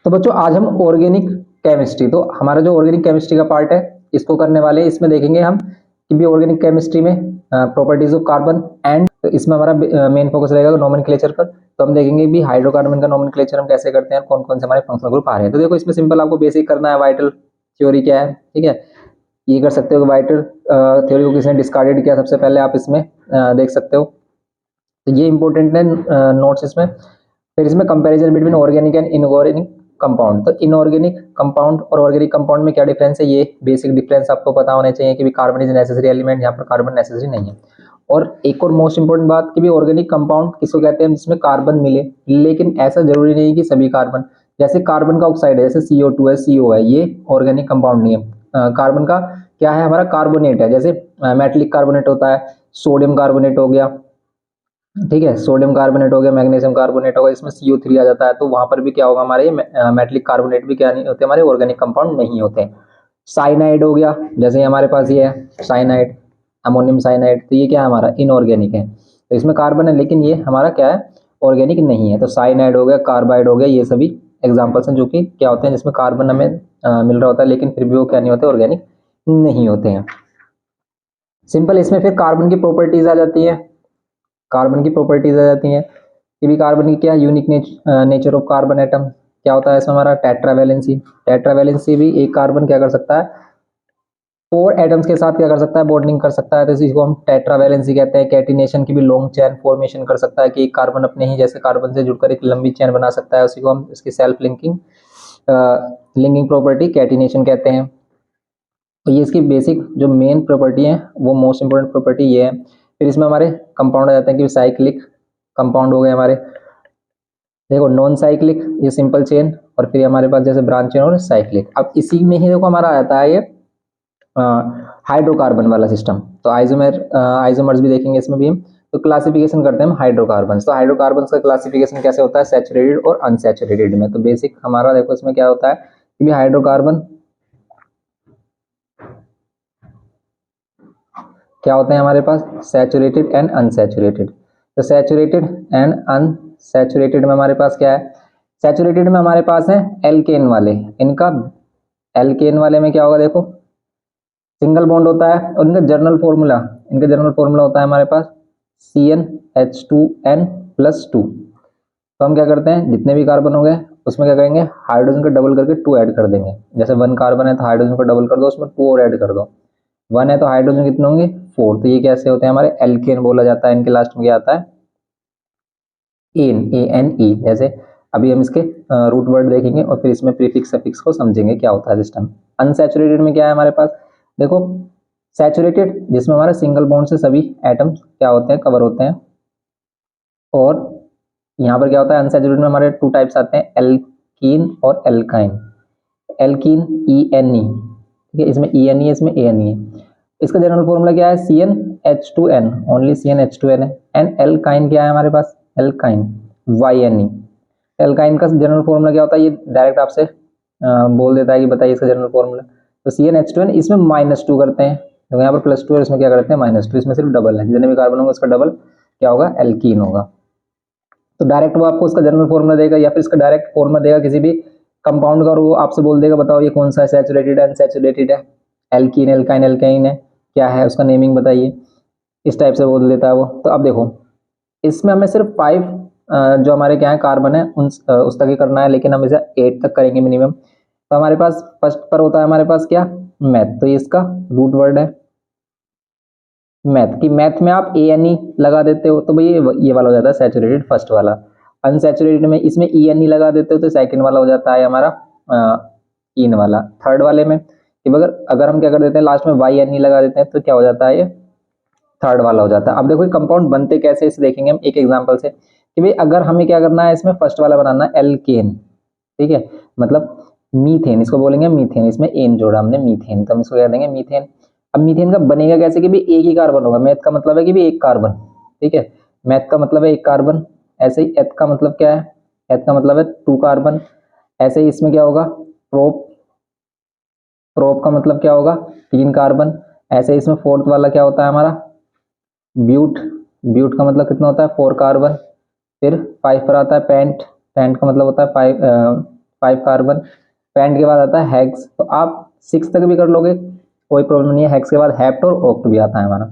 तो बच्चों आज हम ऑर्गेनिक केमिस्ट्री, तो हमारा जो ऑर्गेनिक केमिस्ट्री का पार्ट है इसको करने वाले हैं। इसमें देखेंगे हम कि भी ऑर्गेनिक केमिस्ट्री में प्रॉपर्टीज ऑफ कार्बन एंड, तो इसमें हमारा मेन फोकस रहेगा नोमेनक्लेचर पर। तो हम देखेंगे भी हाइड्रोकार्बन का नोमेनक्लेचर हम कैसे करते हैं, कौन कौन से हमारे फंक्शनल ग्रुप आ रहे हैं। तो देखो इसमें सिंपल आपको बेसिक करना है, वाइटल थ्योरी क्या है, ठीक है। ये कर सकते हो कि वाइटल थ्योरी को किसने डिस्कार्डेड किया, सबसे पहले आप इसमें देख सकते हो। तो ये इंपॉर्टेंट है नोट्स इसमें। फिर इसमें comparison between organic and inorganic compound. तो इनऑर्गेनिक कंपाउंड और ऑर्गेनिक कंपाउंड में क्या डिफरेंस है, ये बेसिक डिफरेंस आपको पता होना चाहिए कि भी कार्बन इज नेसेसरी एलिमेंट, यहाँ पर कार्बन नेसेसरी नहीं है। और एक और मोस्ट इंपोर्टेंट बात कि भी ऑर्गेनिक कंपाउंड किसको कहते हैं, जिसमें कार्बन मिले, लेकिन ऐसा जरूरी नहीं कि सभी कार्बन, जैसे कार्बन का ऑक्साइड है, जैसे CO2 है, CO है, ये ऑर्गेनिक कंपाउंड नहीं है। कार्बन का क्या है, हमारा कार्बोनेट है, जैसे मेटलिक कार्बोनेट होता है, सोडियम कार्बोनेट हो गया, ठीक है, सोडियम कार्बोनेट हो गया, मैग्नीशियम कार्बोनेट होगा, इसमें CO3 आ जाता है। तो वहां पर भी क्या होगा, हमारे मेटलिक कार्बोनेट भी क्या नहीं होते, हमारे ऑर्गेनिक कंपाउंड नहीं होते। साइनाइड हो गया, जैसे हमारे पास ये है साइनाइड, अमोनियम साइनाइड, तो ये क्या है, हमारा इनऑर्गेनिक है। तो इसमें कार्बन है लेकिन ये हमारा क्या है, ऑर्गेनिक नहीं है। तो साइनाइड हो गया, कार्बाइड हो गया, ये सभी एग्जाम्पल्स हैं जो कि क्या होते हैं, जिसमें कार्बन हमें मिल रहा होता है लेकिन फिर भी वो क्या नहीं होते, ऑर्गेनिक नहीं होते हैं। सिंपल इसमें फिर कार्बन की प्रॉपर्टीज आ जाती है, कार्बन की प्रॉपर्टीज आ जाती हैं कि भी कार्बन की क्या unique nature of carbon atom क्या होता है, इसमें हमारा टेट्रावैलेंसी। टेट्रावैलेंसी भी एक कार्बन क्या कर सकता है, 4 एटम्स के साथ क्या कर सकता है, बॉन्डिंग कर सकता है, तो इसी को हम टेट्रावैलेंसी कहते हैं। कैटिनेशन की भी लॉन्ग चेन फॉर्मेशन कर सकता है कि एक कार्बन अपने ही जैसे कार्बन से जुड़कर एक लंबी चेन बना सकता है, उसी को हम इसकी self linking linking property catenation कहते हैं। तो ये इसकी बेसिक जो मेन प्रॉपर्टी है, वो मोस्ट इंपोर्टेंट प्रॉपर्टी ये है। फिर इसमें हमारे कंपाउंड आ जाते हैं कि साइक्लिक कंपाउंड हो गए हमारे, देखो नॉन साइक्लिक ये सिंपल चेन, और फिर हमारे पास जैसे ब्रांच चेन और साइक्लिक। अब इसी में ही देखो हमारा आता है ये हाइड्रोकार्बन वाला सिस्टम। तो आइसोमर्स भी देखेंगे इसमें भी हम। तो क्लासिफिकेशन करते हैं हम हाइड्रोकार्बन। तो हाइड्रोकार्बन का क्लासिफिकेशन कैसे होता है, सैचुरेटेड और अनसैचुरेटेड में। तो बेसिक हमारा देखो इसमें क्या होता है कि हाइड्रोकार्बन क्या होते हैं हमारे पास, सैचुरेटेड एंड अनसैचुरेटेड। तो सैचुरेटेड एंड अनसैचुरेटेड में हमारे पास क्या है, सैचुरेटेड में हमारे पास है एल्केन वाले, इनका एल्केन वाले में क्या होगा, देखो सिंगल बॉन्ड होता है, और इनका जर्नल फॉर्मूला होता है हमारे पास CnH2n+2। तो हम क्या करते हैं, जितने भी कार्बन हो गए उसमें क्या करेंगे, हाइड्रोजन का डबल करके 2 ऐड कर देंगे। जैसे 1 कार्बन है तो हाइड्रोजन को डबल कर दो, उसमें 2 और ऐड कर दो। 1 है तो हाइड्रोजन कितने होंगे, 4। तो ये कैसे होते हैं, हमारे एल्केन बोला जाता है। इनके लास्ट में क्या आता है, ANE। जैसे अभी हम इसके रूट वर्ड देखेंगे और फिर इसमें प्रीफिक्स सफिक्स को समझेंगे क्या होता है सिस्टम। अनसैचुरेटेड में क्या है हमारे पास, देखो सैचुरेटेड जिसमें हमारा सिंगल बॉन्ड से सभी एटम्स क्या होते हैं, कवर होते हैं। और यहाँ पर क्या होता है, अनसैचुरेटेड में हमारे 2 टाइप्स आते हैं, एल्कीन और एल्काइन। एल्कीन ENE, ठीक है, इसमें ENE है, इसमें ANE है। इसका जनरल फॉर्मूला क्या है, CnH2n, ओनली CnH2n है। एंड एल्काइन क्या है हमारे पास, एल्काइन YNE। एल्काइन का जनरल फॉर्मूला क्या होता है, ये डायरेक्ट आपसे बोल देता है कि बताइए इसका जनरल फॉर्मूला। तो CnH2n, इसमें -2 करते हैं, तो यहाँ पर +2 और इसमें क्या करते हैं -2, इसमें सिर्फ डबल है, जितने भी कार्बन होंगे उसका डबल क्या होगा, एल्कीन होगा। तो डायरेक्ट वो आपको उसका जनरल फॉर्मूला देगा या फिर इसका डायरेक्ट फॉर्मूला देगा किसी भी कंपाउंड का, और वो आपसे बोल देगा बताओ ये कौन सा है, सैचुरेटेड है, अनसैचुरेटेड है, एल्कीन, एल्काइन, एल्काइन है, क्या है उसका नेमिंग बताइए, इस टाइप से बोल देता है वो। तो अब देखो इसमें हमें सिर्फ 5 जो हमारे क्या है कार्बन है उस तक ही करना है, लेकिन हम इसे 8 तक करेंगे मिनिमम। तो हमारे पास फर्स्ट पर होता है हमारे पास क्या, मैथ। तो ये इसका रूट वर्ड है मैथ, की मैथ में आप ANE लगा देते हो तो भाई ये वाला हो जाता है सैचुरेटेड, फर्स्ट वाला। अनसैचुरेटेड में इसमें ENE लगा देते हो तो सेकंड वाला हो जाता है हमारा इन वाला। थर्ड वाले में अगर अगर हम क्या कर देते हैं, लास्ट में YNE लगा देते हैं तो क्या हो जाता है, ये थर्ड वाला हो जाता है। अब देखो कंपाउंड बनते कैसे, इसे देखेंगे हम एक एग्जांपल से कि भाई अगर हमें क्या करना है, इसमें फर्स्ट वाला बनाना है एल्केन, ठीक है, मतलब मीथेन, इसको बोलेंगे मीथेन, इसमें एन जोड़ा हमने मीथेन, तो हम इसको कह देंगे मीथेन। अब मीथेन का बनेगा कैसे कि भी एक ही कार्बन होगा, मैथ का मतलब है कि भी एक कार्बन, ठीक है, मैथ का मतलब है एक कार्बन। ऐसे ही एथ का मतलब क्या है, एथ का मतलब है 2 कार्बन। ऐसे ही इसमें क्या होगा, प्रोप, प्रोप का मतलब क्या होगा, 3 कार्बन। ऐसे ही इसमें फोर्थ वाला क्या होता है हमारा, ब्यूट, ब्यूट का मतलब कितना होता है, 4 कार्बन। फिर 5 पर आता है पेंट, पेंट का मतलब होता है 5 कार्बन। पेंट के बाद आता है हेक्स, तो आप 6 तक भी कर लोगे, कोई प्रॉब्लम नहीं है। हेक्स के बाद हेप्ट और ऑक्ट भी आता है हमारा।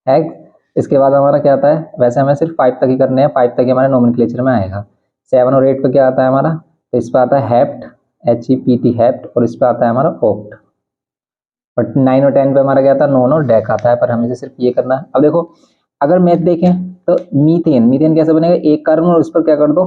हेक्स, इसके बाद हमारा क्या आता है, वैसे हमें सिर्फ 5 तक ही करने हैं, 5 तक ही हमारे नोमेनक्लेचर में आएगा। 7 और 8 पे क्या आता है हमारा, तो इस पर आता है हेप्ट, HEPT हेप्ट, और इस पर आता है हमारा ऑक्ट। बट 9 और 10 पे हमारा क्या आता है, नॉन और डेक आता है, पर हमें सिर्फ ये करना है। अब देखो अगर मैथ देखें तो मीथेन, मीथेन कैसे बनेगा, एक कार्बन और उस पर क्या कर दो,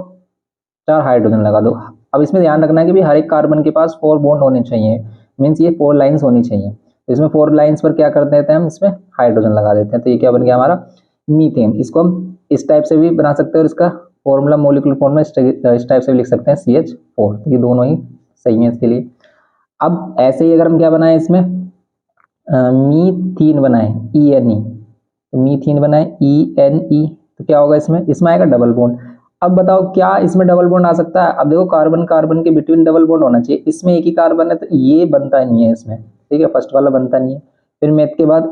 4 हाइड्रोजन लगा दो। अब इसमें ध्यान रखना है कि भी हर एक कार्बन के पास 4 बॉन्ड होने चाहिए, मीन्स ये 4 लाइंस होनी चाहिए। तो इसमें 4 लाइंस पर क्या कर देते हैं हम, इसमें हाइड्रोजन लगा देते हैं, तो ये क्या बन गया हमारा मीथेन। इसको हम इस टाइप से भी बना सकते हैं और इसका फॉर्मूला मोलिकुलर फॉर्म में इस टाइप से भी लिख सकते हैं CH4, तो ये दोनों ही सही है इसके लिए। अब ऐसे ही अगर हम क्या बनाए इसमें, मीथीन बनाए, ENE, मीथीन बनाए ENE, तो क्या होगा इसमें, इसमें आएगा डबल बॉन्ड। अब बताओ क्या इसमें डबल बॉन्ड आ सकता है, अब देखो कार्बन कार्बन के बिटवीन डबल बॉन्ड होना चाहिए, इसमें एक ही कार्बन है तो ये बनता नहीं है इसमें, ठीक है, फर्स्ट वाला बनता नहीं है। फिर मैथ के बाद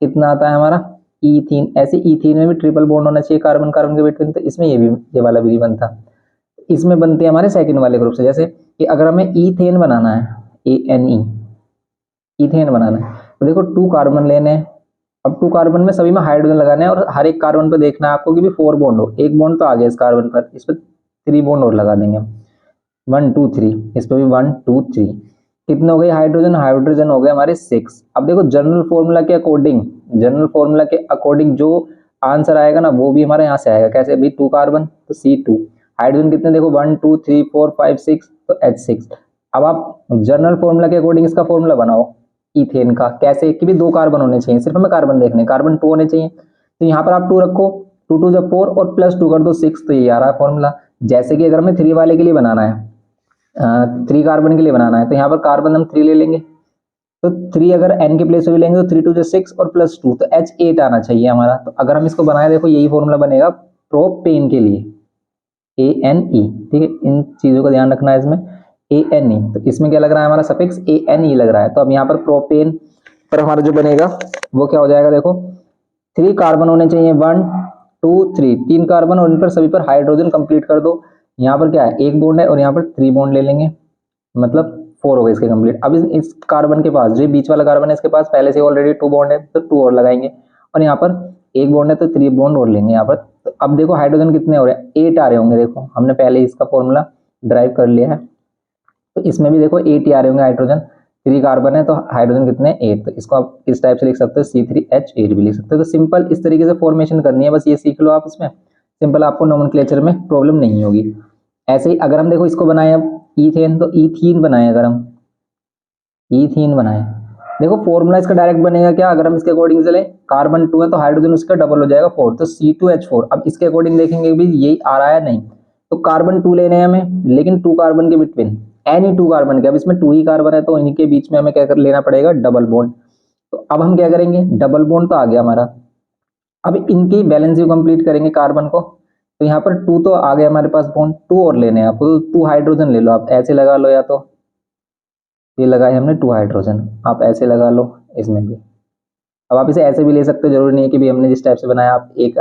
कितना आता है हमारा ईथीन, ऐसे ईथीन में भी ट्रिपल बॉन्ड होना चाहिए कार्बन कार्बन के बिटवीन, तो इसमें ये वाला भी नहीं बनता। इसमें बनते हैं हमारे सेकंड वाले ग्रुप से, जैसे कि अगर हमें ईथेन बनाना है, ANE, ईथेन बनाना है, तो देखो 2 कार्बन लेने हैं। अब 2 कार्बन में सभी में हाइड्रोजन लगाने हैं और हर एक कार्बन पर देखना है आपको कि भी 4 बॉन्ड हो, एक बॉन्ड तो आ गया इस कार्बन पर, इस पर 3 बॉन्ड और लगा देंगे हम, 1 2 3, इस पर भी 1 2 3, कितने हो गए हाइड्रोजन, हाइड्रोजन हो गए हमारे 6। अब देखो जनरल फॉर्मूला के अकॉर्डिंग, जनरल फॉर्मूला के अकॉर्डिंग जो आंसर आएगा ना वो भी हमारे यहाँ से आएगा, कैसे भाई 2 कार्बन तो C2, हाइड्रोजन कितने देखो 1 2 3 4 5 6, तो H6। अब आप जनरल फॉर्मूला के अकॉर्डिंग इसका फॉर्मूला बनाओ इथेन का, कैसे कि भी 2 कार्बन होने चाहिए, सिर्फ हमें कार्बन देखने, कार्बन 2 होने चाहिए, तो यहाँ पर आप 2 रखो, 2 2 जब 4 और प्लस 2 कर दो 6, तो ये आ रहा है फॉर्मूला। जैसे कि अगर हमें 3 वाले के लिए बनाना है, 3 कार्बन के लिए बनाना है, तो यहाँ पर कार्बन हम 3 ले लेंगे, तो 3 अगर n के प्लेस पे भी लेंगे तो 3 2 6 और प्लस 2, तो H8 आना चाहिए हमारा। तो अगर हम इसको बनाए, देखो यही फॉर्मूला बनेगा प्रोपेन के लिए, ANE, ठीक है, इन चीजों का ध्यान रखना है इसमें, ANE, तो इसमें क्या लग रहा है हमारा सफिक्स ANE लग रहा है। तो अब यहाँ पर प्रोपेन पर हमारा जो बनेगा वो क्या हो जाएगा, देखो 3 कार्बन होने चाहिए, 1 2 3, 3 कार्बन और इन पर सभी पर हाइड्रोजन कंप्लीट कर दो। यहाँ पर क्या है, एक बॉन्ड है और यहाँ पर 3 बॉन्ड ले लेंगे, मतलब 4 हो गए इसके कंप्लीट। अब इस कार्बन के पास, जो बीच वाला कार्बन है इसके पास पहले से ऑलरेडी 2 बॉन्ड है, तो 2 और लगाएंगे, और यहाँ पर एक बॉन्ड है तो 3 बॉन्ड और लेंगे यहाँ पर। तो अब देखो हाइड्रोजन कितने हो रहे हैं, 8 आ रहे होंगे, देखो हमने पहले ही इसका फॉर्मूला ड्राइव कर लिया है, तो इसमें भी देखो 8 ही आ रहे होंगे हाइड्रोजन, 3 कार्बन है तो हाइड्रोजन कितने हैं 8, तो इसको आप इस टाइप से लिख सकते हो, C3H8 भी लिख सकते हो। तो सिंपल इस तरीके से फॉर्मेशन करनी है, बस ये सीख लो आप, इसमें सिंपल आपको नोमेनक्लेचर में प्रॉब्लम नहीं होगी। ऐसे ही अगर हम देखो इसको बनाए अब ईथेन, तो ईथीन बनाए, अगर हम ईथीन बनाए, देखो फॉर्मूला इसका डायरेक्ट बनेगा क्या, अगर हम इसके अकॉर्डिंग चले, कार्बन 2 है तो हाइड्रोजन उसका डबल हो जाएगा 4, तो C2H4। अब इसके अकॉर्डिंग देखेंगे भी यही आ रहा है नहीं, तो कार्बन 2 लेने हैं हमें, लेकिन 2 कार्बन के बिटवीन, एनी 2 कार्बन के, अब इसमें 2 ही कार्बन है तो इनके बीच में हमें क्या कर लेना पड़ेगा, डबल बॉन्ड। तो अब हम क्या करेंगे, डबल बॉन्ड तो आ गया हमारा, अब इनकी बैलेंस भी कंप्लीट करेंगे कार्बन को, तो यहाँ पर 2 तो आ गया हमारे पास बॉन्ड, 2 और लेने हैं आपको, तो 2 हाइड्रोजन ले लो, आप ऐसे लगा लो, या तो ये लगाए हमने 2 हाइड्रोजन, आप ऐसे लगा लो इसमें भी। अब आप इसे ऐसे भी ले सकते हो, जरूरी नहीं है कि भी हमने जिस टाइप से बनाया आप एक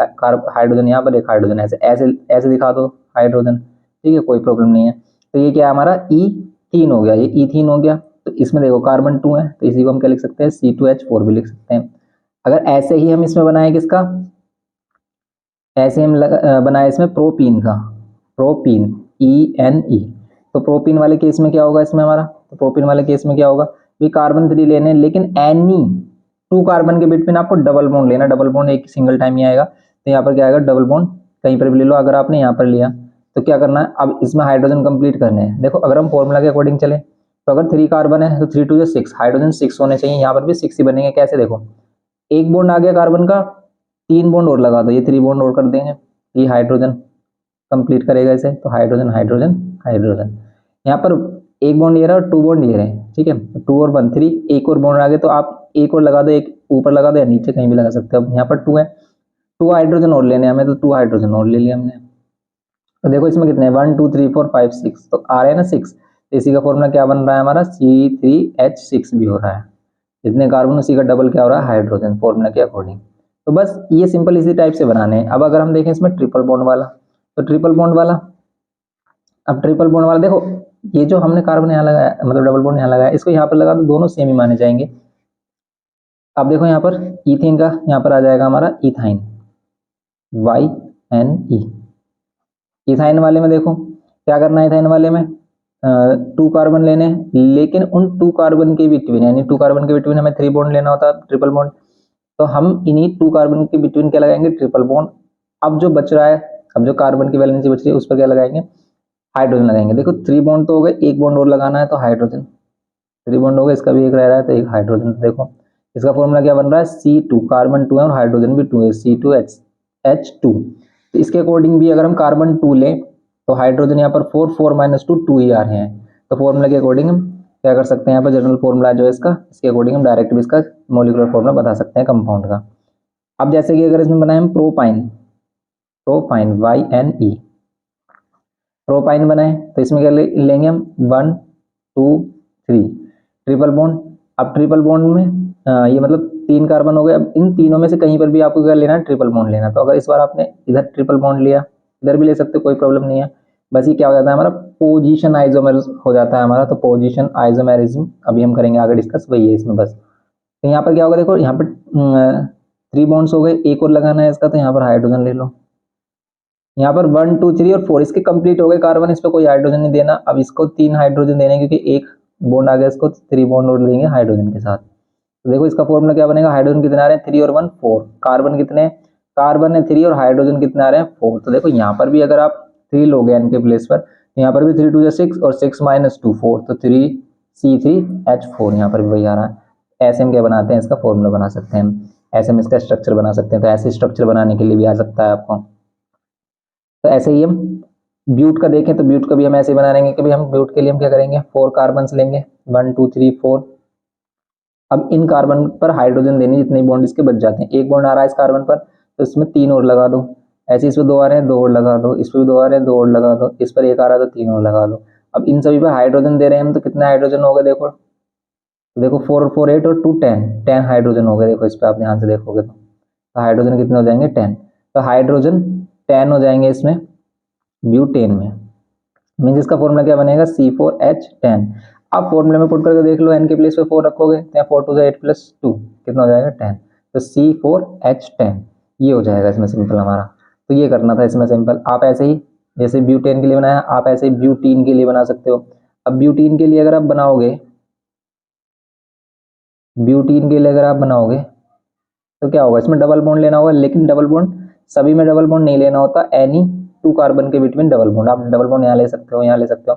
हाइड्रोजन यहाँ पर, एक हाइड्रोजन ऐसे ऐसे ऐसे दिखा दो हाइड्रोजन, ठीक है, कोई प्रॉब्लम नहीं है। तो ये क्या है हमारा ईथीन हो गया, ये ईथीन हो गया। तो इसमें देखो कार्बन 2 है तो इसी को हम क्या लिख सकते हैं, C2H4 भी लिख सकते हैं। अगर ऐसे ही हम इसमें बनाए किसका, ऐसे हम बनाए इसमें प्रोपीन का, प्रोपीन ENE, तो प्रोपीन वाले केस में क्या होगा इसमें हमारा, तो प्रोपीन वाले केस में क्या होगा, भी कार्बन 3 लेने, लेकिन एनी 2 कार्बन के बिटवीन आपको डबल बॉन्ड लेना, डबल बॉन्ड एक सिंगल टाइम ही आएगा, तो यहाँ पर क्या आएगा, डबल बॉन्ड कहीं पर भी ले लो, अगर आपने यहाँ पर लिया तो क्या करना है, अब इसमें हाइड्रोजन कंप्लीट करने हैं। देखो अगर हम फॉर्मूला के अकॉर्डिंग चले, तो अगर 3 कार्बन है तो 3 2 6, हाइड्रोजन 6 होने चाहिए, यहाँ पर भी 6 ही बनेंगे, कैसे देखो एक बॉन्ड आ गया कार्बन का, 3 बॉन्ड और लगा दो, ये 3 बॉन्ड और कर देंगे, ये हाइड्रोजन कंप्लीट करेगा इसे, तो हाइड्रोजन हाइड्रोजन हाइड्रोजन, यहाँ पर एक बॉन्ड ये रहा और 2 बॉन्ड ये रहे, ठीक है, 2 और 1 3, एक और बॉन्ड आ गए तो आप एक और लगा दो, एक ऊपर लगा दो या नीचे कहीं भी लगा सकते हो। अब यहाँ पर 2 है, 2 हाइड्रोजन और लेने हमें, तो 2 हाइड्रोजन और ले लिया हमने। तो देखो इसमें कितने 1 2 3 4 5 6, तो आ रहे हैं ना 6, तो इसी का फॉर्मूला क्या बन रहा है हमारा, C3H6 भी हो रहा है, जितने कार्बन उसी का डबल क्या हो रहा है, हाइड्रोजन, फॉर्मूला के अकॉर्डिंग। तो बस ये सिंपल इसी टाइप से बनाने हैं। अब अगर हम देखें इसमें ट्रिपल बॉन्ड वाला, तो ट्रिपल बॉन्ड वाला अब ट्रिपल बॉन्ड वाला देखो, ये जो हमने कार्बन यहाँ लगाया, मतलब डबल बॉन्ड यहाँ लगाया, इसको यहाँ पर लगा दो, दोनों सेम ही माने जाएंगे। अब देखो यहाँ पर इथेन का यहाँ पर आ जाएगा हमारा इथाइन, YNE। इथाइन वाले में देखो क्या करना है, इथाइन वाले में 2 कार्बन लेने हैं, लेकिन उन 2 कार्बन के बिटवीन, यानी 2 कार्बन के बिटवीन हमें 3 बॉन्ड लेना होता है, ट्रिपल बॉन्ड। तो हम इन्हीं 2 कार्बन के बिटवीन क्या लगाएंगे, ट्रिपल बॉन्ड। अब जो बच रहा है, अब जो कार्बन की वैलेंसी बच रही है उस पर क्या लगाएंगे, हाइड्रोजन लगाएंगे। देखो 3 बॉन्ड तो हो गए, 1 बॉन्ड और लगाना है तो हाइड्रोजन, 3 बॉन्ड हो गए, इसका भी एक रह रहा है तो एक हाइड्रोजन। देखो इसका फॉर्मूला क्या बन रहा है, C2, कार्बन 2 है और हाइड्रोजन भी 2 है, C2H2। तो इसके अकॉर्डिंग भी अगर हम कार्बन 2 लें तो हाइड्रोजन यहाँ पर 4, 4 - 2, 2 ही आ रहे हैं। तो फॉर्मूला के अकॉर्डिंग हम क्या कर सकते हैं, यहाँ पर जनरल फॉर्मूला जो है इसका, इसके अकॉर्डिंग हम डायरेक्ट भी इसका मॉलिक्यूलर फॉर्मूला बता सकते हैं कंपाउंड का। अब जैसे कि अगर इसमें बनाए हम प्रोपाइन, प्रोपाइन YNE, प्रोपाइन बनाए तो इसमें क्या लेंगे हम 1 2 3 ट्रिपल बॉन्ड। अब ट्रिपल बॉन्ड में ये मतलब 3 कार्बन हो गए। अब इन तीनों में से कहीं पर भी आपको क्या लेना है, ट्रिपल बॉन्ड लेना। तो अगर इस बार आपने इधर ट्रिपल बॉन्ड लिया, इधर भी ले सकते हो, कोई प्रॉब्लम नहीं है। बस ये क्या हो जाता है हमारा, पोजीशन आइसोमेरिज्म हो जाता है हमारा। तो पोजीशन आइसोमेरिज्म अभी हम करेंगे आगे डिस्कस, वही है इसमें बस। तो यहाँ पर क्या होगा, देखो यहाँ पर 3 बॉन्ड्स हो गए, एक और लगाना है इसका, तो यहाँ पर हाइड्रोजन ले लो। यहाँ पर 1 2 3 और 4 इसके कंप्लीट हो गए कार्बन, इस पर कोई हाइड्रोजन नहीं देना। अब इसको 3 हाइड्रोजन देने, क्योंकि एक बॉन्ड आ गया, इसको 3 बॉन्ड और देंगे हाइड्रोजन के साथ। तो देखो इसका फॉर्मूला क्या बनेगा, हाइड्रोजन कितने आ रहे हैं, 3 और 1 4, कार्बन कितने, कार्बन है 3 और हाइड्रोजन कितने आ रहे हैं 4। तो देखो यहाँ पर भी अगर आप 3 लोगे n के प्लेस पर, तो यहाँ पर भी 3 2 6 और 6 - 2 4, तो 3C3H4 यहाँ पर भी वही आ रहा है। ऐसे हम क्या बनाते हैं, इसका फॉर्मूला बना सकते हैं, ऐसे हम इसका स्ट्रक्चर बना सकते हैं। तो ऐसे स्ट्रक्चर बनाने के लिए भी आ सकता है आपको। तो ऐसे ही हम ब्यूट का देखें तो ब्यूट का भी हम ऐसे बना लेंगे कि भाई हम ब्यूट के लिए हम क्या करेंगे, 4 कार्बन लेंगे, 1 2 3 4। अब इन कार्बन पर हाइड्रोजन देने जितने बॉन्ड इसके बच जाते हैं, एक बॉन्ड आ रहा है इस कार्बन पर तो इसमें 3 और लगा दो, ऐसे इस पर 2 आ रहे हैं 2 और लगा दो, इस पर भी 2 आ रहे हैं 2 और लगा दो, इस पर 1 आ रहा है तो 3 और लगा दो। अब इन सभी पर हाइड्रोजन दे रहे हैं हम, तो कितने हाइड्रोजन हो गए, देखो तो देखो 4 और 4 8 और 2 10, 10 हाइड्रोजन हो गए। देखो इस पर आप ध्यान से देखोगे तो हाइड्रोजन कितने हो जाएंगे, 10। तो हाइड्रोजन 10 हो जाएंगे इसमें ब्यूटेन में। मीन्स इसका फॉर्मूला क्या बनेगा, C4H10। आप फॉर्मूले में पुट करके देख लो, n के प्लेस पे 4 रखोगे तो 4 2 8 + 2 कितना हो जाएगा, 10। तो C4H10 ये हो जाएगा इसमें सिंपल हमारा। तो ये करना था इसमें सिंपल। आप ऐसे ही जैसे ब्यूटेन के लिए बनाया, आप ऐसे ही ब्यूटीन के लिए बना सकते हो। अब ब्यूटीन के लिए अगर आप बनाओगे, ब्यूटीन के लिए अगर आप बनाओगे तो क्या होगा, इसमें डबल बॉन्ड लेना होगा, लेकिन डबल बॉन्ड सभी में डबल बॉन्ड नहीं लेना होता, एनी 2 कार्बन के बिटवीन डबल बॉन्ड। आप डबल बॉन्ड यहाँ ले सकते हो, यहाँ ले सकते हो।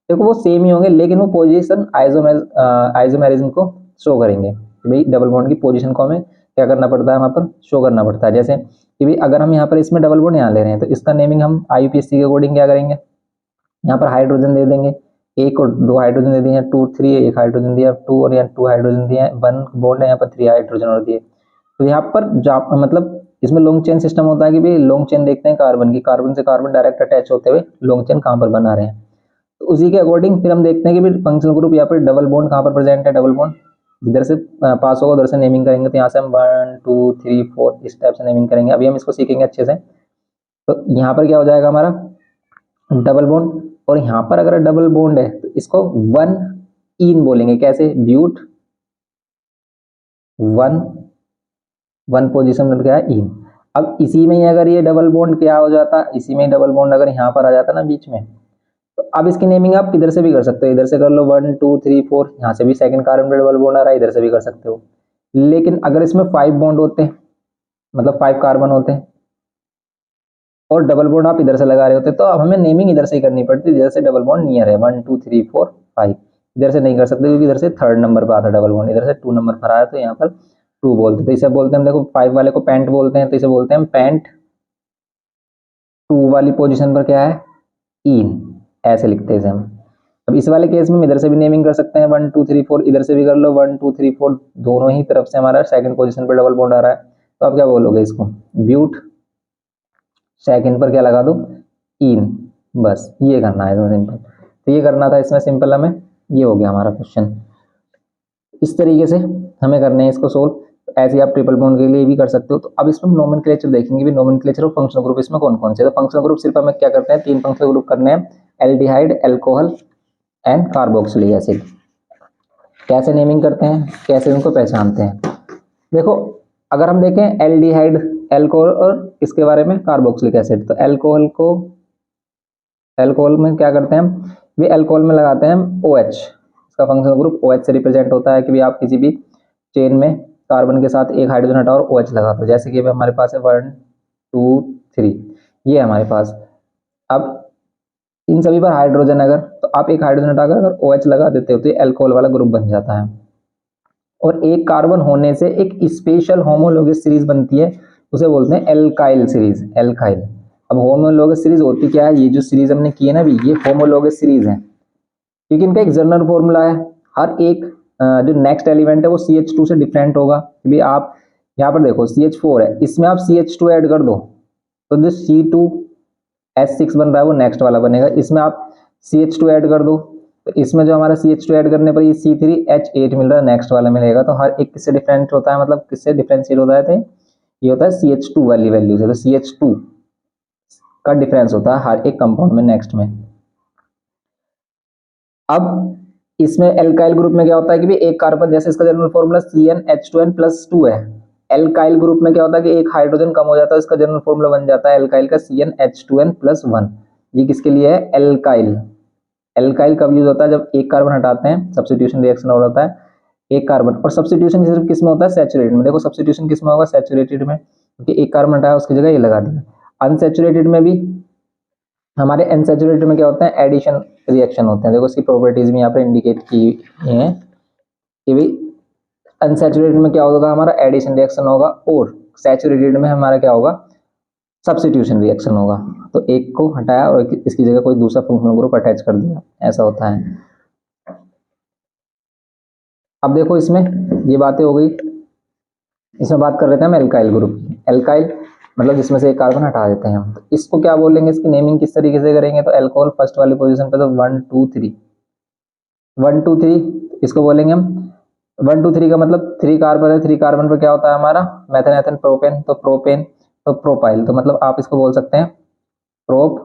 देखो वो सेम ही होंगे, लेकिन वो पोजीशन आइसोमेरिज्म को शो करेंगे कि भाई डबल बॉन्ड की पोजीशन को हमें क्या करना पड़ता है, वहाँ पर शो करना पड़ता है। जैसे कि भाई अगर हम यहाँ पर इसमें डबल बॉन्ड यहाँ ले रहे हैं तो इसका नेमिंग हम IUPAC के अकॉर्डिंग क्या करेंगे, यहाँ पर हाइड्रोजन दे देंगे, 1 और 2 हाइड्रोजन दे दिए, 2 3 1 हाइड्रोजन दिया, 2 और यहाँ 2 हाइड्रोजन दिया, 1 बॉन्ड है यहाँ पर 3 हाइड्रोजन और दिए। तो यहाँ पर मतलब इसमें लॉन्ग चेन सिस्टम होता है कि भाई लॉन्ग चेन देखते हैं कार्बन की, कार्बन से कार्बन डायरेक्ट अटैच होते हुए लॉन्ग चेन कहाँ पर बना रहे हैं। तो उसी के अकॉर्डिंग फिर हम देखते हैं कि भाई फंक्शनल ग्रुप यहाँ पर डबल बॉन्ड कहाँ पर प्रेजेंट है, डबल बॉन्ड इधर से पास होगा उधर से नेमिंग करेंगे। तो यहाँ से हम 1 2 3 4 इस टाइप से नेमिंग करेंगे। अभी हम इसको सीखेंगे अच्छे से। तो यहाँ पर क्या हो जाएगा हमारा डबल बॉन्ड, और यहाँ पर अगर डबल बॉन्ड है तो इसको 1 इन बोलेंगे। कैसे, ब्यूट 1 पोजीशन में क्या है, इन। अब इसी में ही अगर ये डबल बॉन्ड क्या हो जाता, इसी में डबल बॉन्ड अगर यहाँ पर आ जाता ना बीच में, तो अब इसकी नेमिंग आप किधर से भी कर सकते हो, इधर से कर लो 1 2 3 4, यहाँ से भी सेकंड कार्बन पे डबल बॉन्ड आ रहा है, इधर से भी कर सकते हो। लेकिन अगर इसमें 5 बॉन्ड होते, मतलब 5 कार्बन होते और डबल बॉन्ड आप इधर से लगा रहे होते, तो अब हमें नेमिंग इधर से ही करनी पड़ती, इधर से डबल बॉन्ड नियर है 1 2 3 4 5। इधर से नहीं कर सकते क्योंकि इधर से 3rd नंबर पर आता है डबल बॉन्ड, इधर से 2 नंबर पर आया तो यहाँ पर 2 बोलते। तो इसे बोलते हैं हम, देखो 5 वाले को पेंट बोलते हैं, तो इसे बोलते हैं पेंट। 2 वाली पोजीशन पर क्या है, इन, ऐसे लिखते हैं इसे हम। अब इस वाले केस में इधर से भी नेमिंग कर सकते हैं 1 2 3 4, इधर से भी कर लो 1 2 3 4, दोनों ही तरफ से हमारा सेकंड पोजीशन पर डबल बॉन्ड आ रहा है। तो आप क्या बोलोगे इसको, ब्यूट, सेकंड पर क्या लगा दो, इन। बस ये करना है इसमें सिंपल। तो ये करना था इसमें सिंपल हमें, ये हो गया हमारा क्वेश्चन। इस तरीके से हमें करने हैं इसको सोल्व। ऐसे आप ट्रिपल बॉन्ड के लिए भी कर सकते हो। तो अब इसमें नोमेनक्लेचर देखेंगे भी, नोमेनक्लेचर और फंक्शनल ग्रुप इसमें कौन कौन से। तो फंक्शनल ग्रुप सिर्फ हमें क्या करते हैं, 3 फंक्शनल ग्रुप करने हैं, aldehyde, alcohol and carboxylic acid. कैसे नेमिंग करते हैं, कैसे उनको पहचानते हैं? देखो अगर हम देखें एल्डिहाइड, अल्कोहल और इसके बारे में कार्बोक्सिलिक एसिड, तो अल्कोहल में क्या करते हैं हम, भी अल्कोहल में लगाते हैं हम OH, इसका फंक्शनल ग्रुप OH से रिप्रेजेंट होता है कि भी आप किसी भी चेन में कार्बन के साथ एक हाइड्रोजन हटाओ और OH लगा दो, जैसे कि अभी हमारे पास है 1 2 3, ये है हमारे पास। अब इन सभी पर हाइड्रोजन अगर, तो आप एक हाइड्रोजन हटाकर अगर OH लगा देते हो तो ये अल्कोहल वाला ग्रुप बन जाता है। और एक कार्बन होने से एक स्पेशल होमोलोगस सीरीज बनती है, उसे बोलते हैं एल्काइल सीरीज, एल्काइल। अब होमोलोगस सीरीज होती क्या है, ये जो सीरीज हमने की है ना अभी, ये होमोलोगस सीरीज है क्योंकि इनका एक जनरल फॉर्मूला है। हर एक जो नेक्स्ट एलिमेंट है वो CH2 से डिफरेंट होगा। भी आप यहाँ पर देखो CH4 है, इसमें आप CH2 ऐड कर दो तो जो C2H6 बन रहा है वो नेक्स्ट वाला बनेगा। इसमें आप CH2 ऐड कर दो तो इसमें जो हमारा CH2 ऐड करने पर ये C3H8 मिल रहा है, नेक्स्ट वाला मिलेगा। तो हर एक किससे डिफरेंट होता है, मतलब किससे डिफरेंशिएट होता है, ये होता है CH2 वाली वैल्यू से। तो CH2 का डिफरेंस होता है हर एक कंपाउंड में नेक्स्ट में। अब इसमें एल्काइल ग्रुप में क्या होता है कि भी एक कार्बन, जैसे इसका जनरल फॉर्मूला CnH2n+2 है, एल्काइल ग्रुप में क्या होता है कि एक हाइड्रोजन कम हो जाता है, इसका जनरल फॉर्मूला बन जाता है एल्काइल का CnH2n+1। ये किसके लिए है, एल्काइल। एल्काइल कब यूज होता है, जब एक कार्बन हटाते हैं, सब्स्टिट्यूशन रिएक्शन हो जाता है एक कार्बन। और सब्स्टिट्यूशन सिर्फ किस में होता है, सैचुरेटेड में। देखो सब्स्टिट्यूशन किस में होगा, सैचुरेटेड में, क्योंकि एक कार्बन हटाया उसकी जगह ये लगा दिया। अनसैचुरेटेड में भी, हमारे अनसैचुरेटेड में क्या होता है, एडिशन रिएक्शन होते हैं। देखो इसकी प्रॉपर्टीज भी यहाँ पर इंडिकेट की हैं कि भाई अनसैचुरेटेड में क्या होगा, हमारा एडिशन रिएक्शन होगा, और सैचुरेटेड में हमारा क्या होगा, सब्स्टिट्यूशन रिएक्शन होगा। तो एक को हटाया और इसकी जगह कोई दूसरा फंक्शनल ग्रुप अटैच कर दिया, ऐसा होता है। अब देखो इसमें ये बातें हो गई, इसमें बात कर रहे थे हम एल्काइल ग्रुप की। एल्काइल मतलब जिसमें से एक कार्बन हटा देते हैं हम, तो इसको क्या बोलेंगे, इसकी नेमिंग किस तरीके से करेंगे, तो अल्कोहल फर्स्ट वाली पोजीशन पे तो 1 2 3, 1 2 3 इसको बोलेंगे हम। 1 2 3 का मतलब 3 कार्बन है, 3 कार्बन पर क्या होता है हमारा मेथेन एथेन प्रोपेन, तो प्रोपेन तो प्रोपाइल, तो मतलब आप इसको बोल सकते हैं प्रोप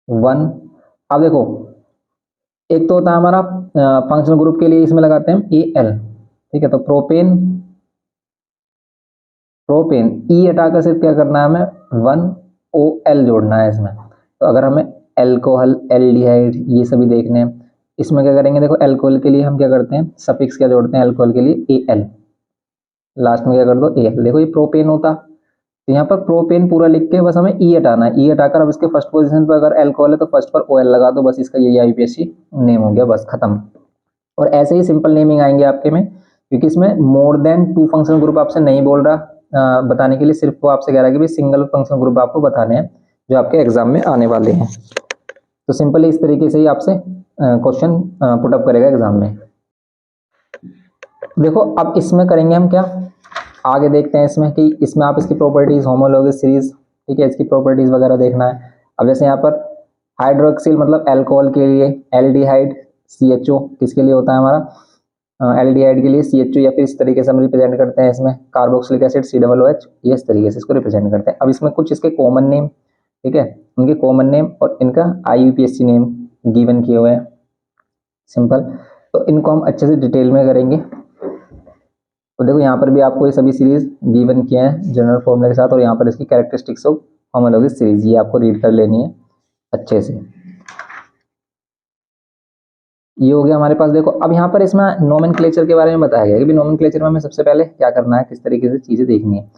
1। अब देखो एक तो होता है हमारा फंक्शनल ग्रुप के लिए इसमें लगाते हैं AL, ठीक है। तो प्रोपेन, प्रोपेन E हटाकर सिर्फ क्या करना है हमें 1OL जोड़ना है इसमें। तो अगर हमें अल्कोहल, एल्डिहाइड ये सभी देखने हैं, इसमें क्या करेंगे, देखो अल्कोहल के लिए हम क्या करते हैं, सफिक्स क्या जोड़ते हैं, अल्कोहल के लिए AL, लास्ट में क्या कर दो AL। देखो ये प्रोपेन होता, तो यहाँ पर प्रोपेन पूरा लिख के बस हमें E हटाना है। E हटाकर अब इसके फर्स्ट पोजीशन पर अगर अल्कोहल है तो फर्स्ट पर OL लगा दो, बस इसका यही IUPAC नेम हो गया, बस खत्म। और ऐसे ही सिंपल नेमिंग आएंगे आपके में, क्योंकि इसमें मोर देन 2 फंक्शनल ग्रुप आपसे नहीं बोल रहा बताने के लिए, सिर्फ वो आपसे कह रहा है कि भाई सिंगल फंक्शनल ग्रुप आपको बताने हैं जो आपके एग्जाम में आने वाले हैं। तो सिंपली इस तरीके से ही आपसे क्वेश्चन पुटअप करेगा एग्जाम में। देखो अब इसमें करेंगे हम क्या, आगे देखते हैं इसमें कि इसमें आप इसकी प्रॉपर्टीज, होमोलोगस सीरीज, ठीक है, इसकी प्रॉपर्टीज वगैरह देखना है। अब जैसे यहाँ पर हाइड्रोक्सिल मतलब अल्कोहल के लिए, एल्डिहाइड CHO किसके लिए होता है हमारा, एल्डिहाइड के लिए CHO, या फिर इस तरीके से हम रिप्रेजेंट करते हैं इसमें कार्बोक्सिलिक एसिड COOH, ये इस तरीके से इसको रिप्रेजेंट करते हैं। अब इसमें कुछ इसके कॉमन नेम, ठीक है, उनके कॉमन नेम और इनका IUPAC नेम गिवन किए हुए हैं, सिंपल। तो इनको हम अच्छे से डिटेल में करेंगे। तो देखो यहाँ पर भी आपको ये सभी सीरीज गिवन किए हैं जनरल फॉर्मूले के साथ, और यहाँ पर इसकी कैरेक्टरिस्टिक्स ऑफ होमोलोगस सीरीज ये आपको रीड कर लेनी है अच्छे से। ये हो गया हमारे पास। देखो अब यहाँ पर इसमें नोमेनक्लेचर के बारे में बताया गया कि नोमेनक्लेचर में हमें सबसे पहले क्या करना है, किस तरीके से चीजें देखनी है।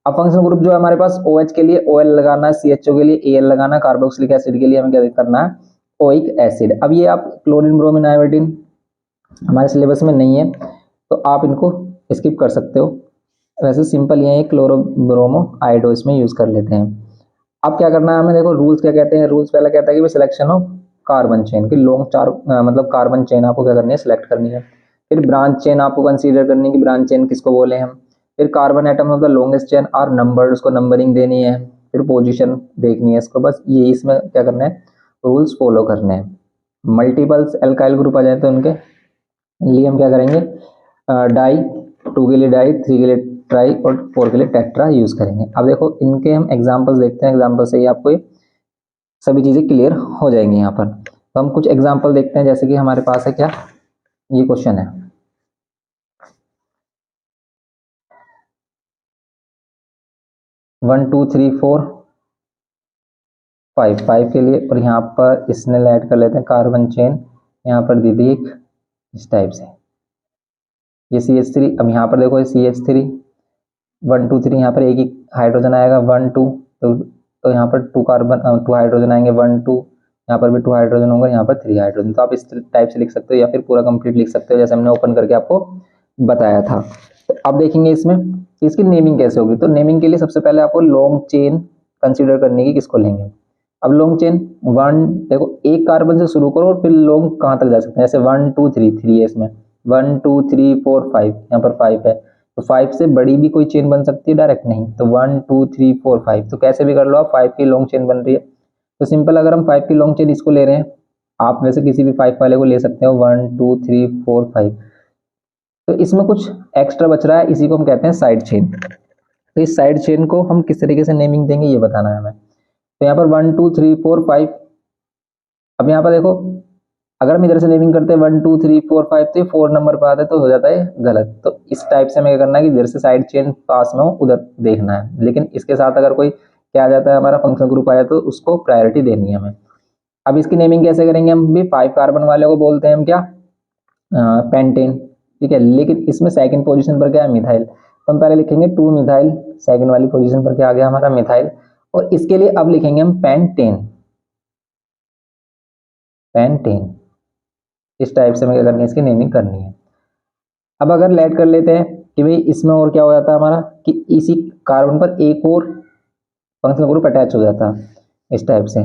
अब फंक्शनल ग्रुप जो है हमारे पास OH के लिए OL लगाना है, CHO के लिए AL लगाना है, कार्बोक्सिलिक एसिड के लिए हमें क्या करना है, ओइक एसिड। अब ये आप क्लोरीन, ब्रोमीन, आयोडीन हमारे सिलेबस में नहीं है तो आप इनको स्किप कर सकते हो। वैसे सिंपल ये है, क्लोरो ब्रोमो आयोडो इसमें यूज कर लेते हैं। अब क्या करना है हमें, देखो रूल्स क्या कहते हैं। रूल्स पहला कहता है कि सिलेक्शन ऑफ कार्बन चेन की लॉन्ग 4 मतलब कार्बन चेन आपको क्या करनी है, सिलेक्ट करनी है। फिर ब्रांच चेन आपको कंसीडर करनी है कि ब्रांच चेन किसको बोले हम। फिर carbon atom of the longest chain are numbered, उसको नंबरिंग देनी है। फिर पोजीशन देखनी है इसको, बस ये इसमें क्या करना है, रूल्स फॉलो करने हैं। मल्टीपल्स एल्काइल ग्रुप आ जाए तो उनके लिए हम क्या करेंगे, डाई, 2 के लिए डाई, 3 के लिए ट्राई और 4 के लिए टेट्रा यूज करेंगे। अब देखो इनके हम एग्जांपल्स देखते हैं, एग्जांपल से ही आपको सभी चीज़ें क्लियर हो जाएंगी यहाँ पर। तो हम कुछ एग्जाम्पल देखते हैं, जैसे कि हमारे पास है क्या, ये क्वेश्चन है 1 2 3 4 5 5 के लिए, और यहाँ पर इसने ऐड कर लेते हैं कार्बन चेन, यहाँ पर दी थी एक इस टाइप से, ये CH3। अब यहाँ पर देखो CH3 1 2 3, यहाँ पर एक ही हाइड्रोजन आएगा 1 2, तो यहाँ पर 2 हाइड्रोजन आएंगे 1 2, यहाँ पर भी 2 हाइड्रोजन होंगे, यहाँ पर 3 हाइड्रोजन। तो आप इस टाइप से लिख सकते हो या फिर पूरा कंप्लीट लिख सकते हो, जैसे हमने ओपन करके आपको बताया था। तो अब देखेंगे इसमें कि इसकी नेमिंग कैसे होगी। तो नेमिंग के लिए सबसे पहले आपको लॉन्ग चेन कंसिडर करने की, किसको लेंगे। अब लॉन्ग चेन वन, देखो एक कार्बन से शुरू करो और फिर लॉन्ग कहाँ तक जा सकते हैं, जैसे 1 2 3 3 है इसमें, 1 2 3 4 5, यहाँ पर 5 है, तो 5 से बड़ी भी कोई चेन बन सकती है, डायरेक्ट नहीं। तो 1 2 3 4 5, तो कैसे भी कर लो आप, 5 की लॉन्ग चेन बन रही है। तो सिंपल, अगर हम 5 की लॉन्ग चेन इसको ले रहे हैं, आप वैसे किसी भी 5 वाले को ले सकते हो, 1 2 3 4 5, तो इसमें कुछ एक्स्ट्रा बच रहा है, इसी को हम कहते हैं साइड चेन। तो इस साइड चेन को हम किस तरीके से नेमिंग देंगे ये बताना है हमें। तो यहाँ पर 1 2 3 4 5, अब यहाँ पर देखो, अगर हम इधर से नेमिंग करते हैं 1 2 3 4 5, तो ये 4 नंबर पर आता है, तो हो जाता है गलत। तो इस टाइप से हमें क्या करना है कि इधर से साइड चेन पास में हो उधर देखना है, लेकिन इसके साथ अगर कोई क्या आ जाता है, हमारा फंक्शनल ग्रुप आया, तो उसको प्रायोरिटी देनी है हमें। अब इसकी नेमिंग कैसे करेंगे, हम भी 5 कार्बन वाले को बोलते हैं हम क्या, पेंटेन, ठीक है। लेकिन इसमें सेकंड पोजीशन पर क्या है, मिथाइल, तो हम पहले लिखेंगे 2 मिथाइल, सेकंड वाली पोजीशन पर क्या आ गया हमारा, मिथाइल। और इसके लिए अब लिखेंगे हम पेंटेन, पेंटेन, इस टाइप से हमें क्या करनी है, इसकी नेमिंग करनी है। अब अगर लेट कर लेते हैं कि भाई इसमें और क्या हो जाता है हमारा, कि इसी कार्बन पर एक और फंक्शनल ग्रुप अटैच हो जाता है इस टाइप से,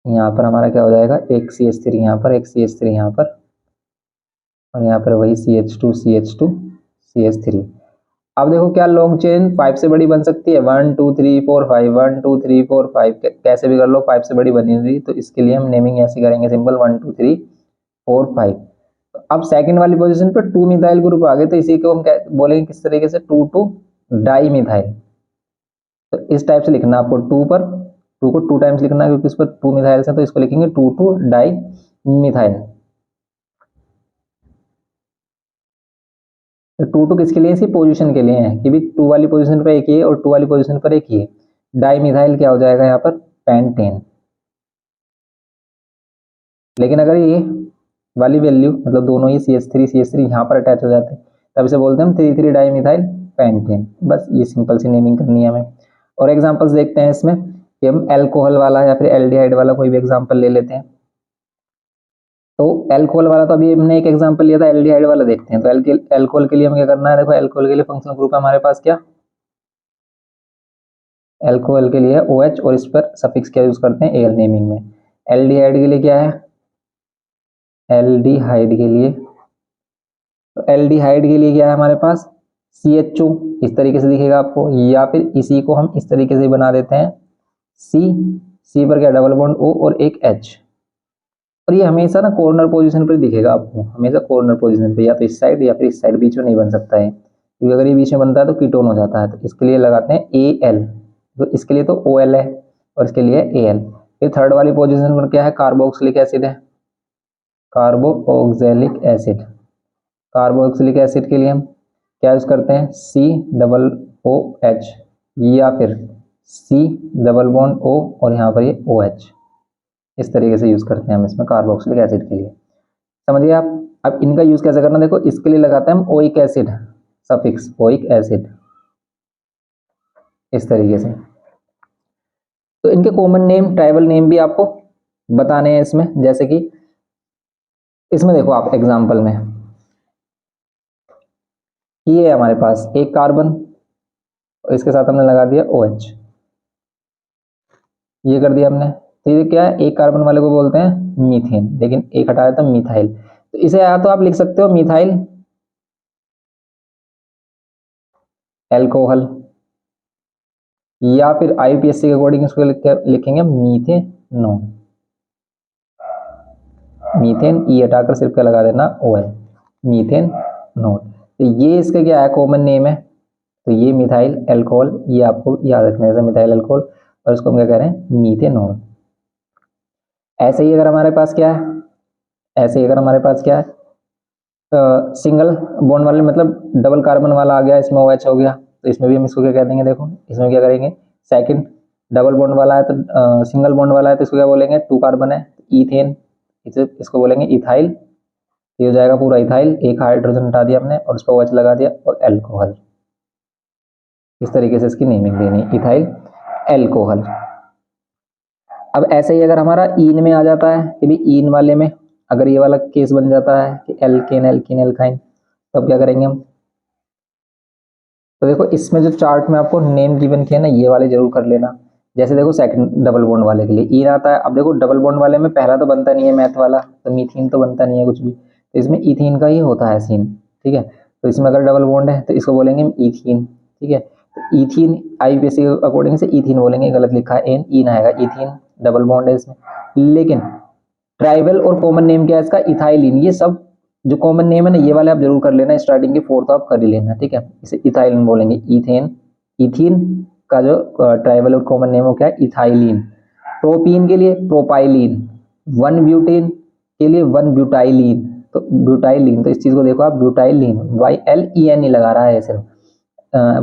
यहाँ पर हमारा क्या हो जाएगा, एक CH3 यहाँ पर, एक CH3 यहाँ पर, और यहाँ पर वही CH2 CH2 CH3। अब देखो क्या लॉन्ग चेन 5 से बड़ी बन सकती है, 1 2 3 4 5, 1 2 3 4 5, कैसे भी कर लो 5 से बड़ी बनी हुई। तो इसके लिए हम नेमिंग ऐसी करेंगे सिंपल, 1 2 3 4 5। अब सेकंड वाली पोजीशन पर 2 मिथाइल ग्रुप आ गए, तो इसी को हम बोलेंगे किस तरीके से, 2 2 डाई मिथाइल। तो इस टाइप से लिखना आपको, 2 पर 2 को 2 टाइम्स लिखना है, क्योंकि इस पर 2 मिथाइल है, तो इसको लिखेंगे 2 2 डाई मिथाइल। तो 2 2 किसके लिए, इसकी पोजीशन के लिए है कि भी 2 वाली पोजीशन पर एक ही है और 2 वाली पोजीशन पर एक ही है। डाई मिथाइल क्या हो जाएगा यहाँ पर, पेंटेन। लेकिन अगर ये वाली वैल्यू, मतलब दोनों ही CH3 यहाँ पर अटैच हो जाते हैं, तब इसे बोलते हैं हम 3 3 डाई मिथाइल पेंटेन। बस ये सिंपल सी नेमिंग करनी है हमें। और एग्जांपल्स देखते हैं इसमें कि हम एल्कोहल वाला या फिर एल्डिहाइड वाला कोई भी एग्जांपल ले लेते हैं। तो एल्कोहल वाला तो अभी हमने एक एग्जांपल लिया था, एल्डिहाइड वाला देखते हैं। तो एल्कोहल के लिए हमें क्या करना है, देखो एल्कोहल के लिए फंक्शनल ग्रुप है हमारे पास क्या, एल्कोहल के लिए OH, और इस पर सफिक्स क्या यूज करते हैं, Al नेमिंग में। एल्डिहाइड के लिए क्या है, एल्डिहाइड के लिए, तो एल्डिहाइड के लिए क्या है हमारे पास, CHO, इस तरीके से दिखेगा आपको, या फिर इसी को हम इस तरीके से बना देते हैं, C, C पर क्या डबल बॉन्ड O और एक H। और ये हमेशा ना कॉर्नर पोजीशन पर दिखेगा आपको, हमेशा कॉर्नर पोजीशन पे, या तो इस साइड या फिर इस साइड, बीच में नहीं बन सकता है, क्योंकि अगर ये बीच में बनता है तो कीटोन हो जाता है। तो इसके लिए लगाते हैं Al, तो इसके लिए तो OL है और इसके लिए Al। फिर थर्ड वाली पोजीशन पर क्या है, कार्बोक्सिलिक एसिड है, कार्बोक्सिलिक एसिड। कार्बोक्सिलिक एसिड के लिए हम क्या यूज करते हैं, COOH, या फिर C डबल बॉन्ड O और यहाँ पर ये OH, इस तरीके से यूज करते हैं हम इसमें कार्बोक्सिलिक एसिड के लिए। समझिए आप। अब इनका यूज कैसे करना, देखो इसके लिए लगाते हैं हम oic acid, suffix oic acid, इस तरीके से। तो इनके कॉमन नेम, ट्राइबल नेम भी आपको बताने हैं इसमें, जैसे कि इसमें देखो आप एग्जांपल में, ये है हमारे पास एक कार्बन और इसके साथ हमने लगा दिया OH, ये कर दिया हमने। तो ये क्या है, एक कार्बन वाले को बोलते हैं मीथेन, लेकिन एक हटाया तो मिथाइल। तो इसे या तो आप लिख सकते हो मिथाइल एल्कोहल, या फिर IUPAC के अकॉर्डिंग इसको लिखेंगे मीथेनॉल, मीथेन ई हटाकर सिर्फ क्या लगा देना OL, मीथेनॉल। तो ये इसका क्या है, कॉमन नेम है। तो ये मिथाइल अल्कोहल, ये आपको याद रखना है, मिथाइल अल्कोहल, और इसको हम क्या कह रहे हैं, मीथेनॉल। ऐसे ही अगर हमारे पास क्या है, ऐसे ही अगर हमारे पास क्या है, सिंगल बॉन्ड वाले मतलब डबल कार्बन वाला आ गया, इसमें OH हो गया, तो इसमें भी हम इसको क्या कह देंगे, देखो इसमें क्या करेंगे, सेकंड डबल बॉन्ड वाला है तो सिंगल बॉन्ड वाला है तो इसको क्या बोलेंगे, 2 कार्बन है, ईथेन, इसको बोलेंगे इथाइल, ये हो जाएगा पूरा इथाइल, एक हाइड्रोजन हटा दिया हमने और उस पर OH लगा दिया, और अल्कोहल। इस तरीके से इसकी नेमिंग देनी, इथाइल अल्कोहल। अब ऐसे ही अगर हमारा ईन में आ जाता है कि भी ईन वाले में अगर ये वाला केस बन जाता है कि एल्केन एल्कीन एल्काइन, तब क्या करेंगे हम, तो देखो इसमें जो चार्ट में आपको नेम गिवन किया ना, ये वाले जरूर कर लेना। जैसे देखो सेकंड डबल बॉन्ड वाले के लिए ईन आता है, अब देखो डबल बॉन्ड वाले में पहला तो बनता नहीं है मैथ वाला, तो मीथीन तो बनता नहीं है कुछ भी, तो इसमें इथीन का ही होता है सीन, ठीक है। तो इसमें अगर डबल बॉन्ड है तो इसको बोलेंगे हम इथीन, ठीक है। तो इथीन IUPAC के अकॉर्डिंग से इथीन बोलेंगे, गलत लिखा है एन, ईन आएगा, इथीन डबल बॉन्ड है इसमें। लेकिन ट्राइबल और कॉमन नेम क्या है इसका, इथाइलिन। ये सब जो कॉमन नेम है ना, ये वाले आप जरूर कर लेना, स्टार्टिंग के 4 तो आप कर ही लेना, ठीक है। इसे इथाइलिन बोलेंगे, इथेन, इथीन का जो ट्राइबल और कॉमन नेम हो क्या है, इथाइलिन। प्रोपीन के लिए प्रोपाइलिन, 1 ब्यूटेन के लिए 1 ब्यूटाइलिन, तो ब्यूटाइलिन, तो इस चीज को देखो आप, ब्यूटाइलिन, YLENE लगा रहा है सिर्फ,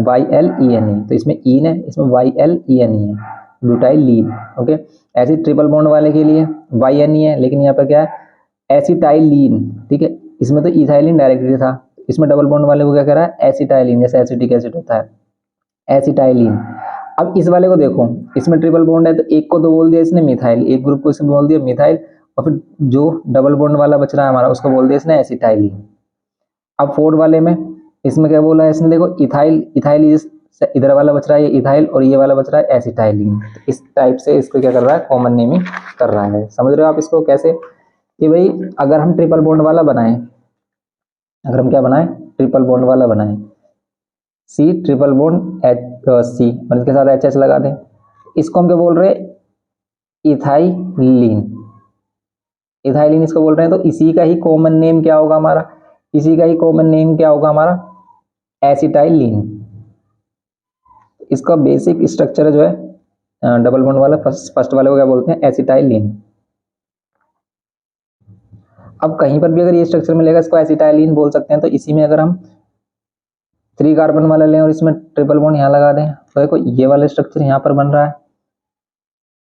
YLENE, तो इसमें ईन है, इसमें YLENE है, ब्यूटाइलिन, ओके। ऐसे ट्रिपल बॉन्ड वाले के लिए YNE है, लेकिन यहाँ पर क्या है, एसिटाइलिन, ठीक है। इसमें तो इथाइलिन डायरेक्टली था, इसमें डबल बॉन्ड वाले को क्या कह रहा है, एसिटाइलिन, जैसे एसिटिक एसिड होता है, एसिटाइलिन। अब इस वाले को देखो, इसमें ट्रिपल बॉन्ड है तो एक को तो बोल दिया इसने मिथाइल, एक ग्रुप को इसने बोल दिया मिथाइल, और फिर जो डबल बॉन्ड वाला बच रहा है हमारा उसको बोल दिया इसने एसिटाइलिन। अब 4 वाले में इसमें क्या बोला है इसने, देखो इथाइल, इथाइल इधर वाला बच रहा है ये इथाइल, और ये वाला बच रहा है एसिटाइलिन। तो इस टाइप से इसको क्या कर रहा है, कॉमन नेमिंग कर रहा है। समझ रहे हो आप इसको कैसे, कि भाई अगर हम ट्रिपल बॉन्ड वाला बनाएं, अगर हम क्या बनाएं, ट्रिपल बॉन्ड वाला बनाएं, C ट्रिपल बॉन्ड C और इसके साथ HH लगा दें, इसको हम क्या बोल रहे हैं, इथाइलिन, इथाइलिन इसको बोल रहे हैं। तो इसी का ही कॉमन नेम क्या होगा हमारा, इसी का ही कॉमन नेम क्या होगा हमारा, एसिटाइलिन। इसका बेसिक स्ट्रक्चर जो है डबल बॉन्ड वाला, फर्स्ट वाले को क्या बोलते हैं, एसिटाइलिन। अब कहीं पर भी अगर ये स्ट्रक्चर मिलेगा इसको एसिटाइलिन बोल सकते हैं। तो इसी में अगर हम 3 कार्बन वाला लें और इसमें ट्रिपल बॉन्ड यहाँ लगा दें, तो देखो ये वाला स्ट्रक्चर यहाँ पर बन रहा है,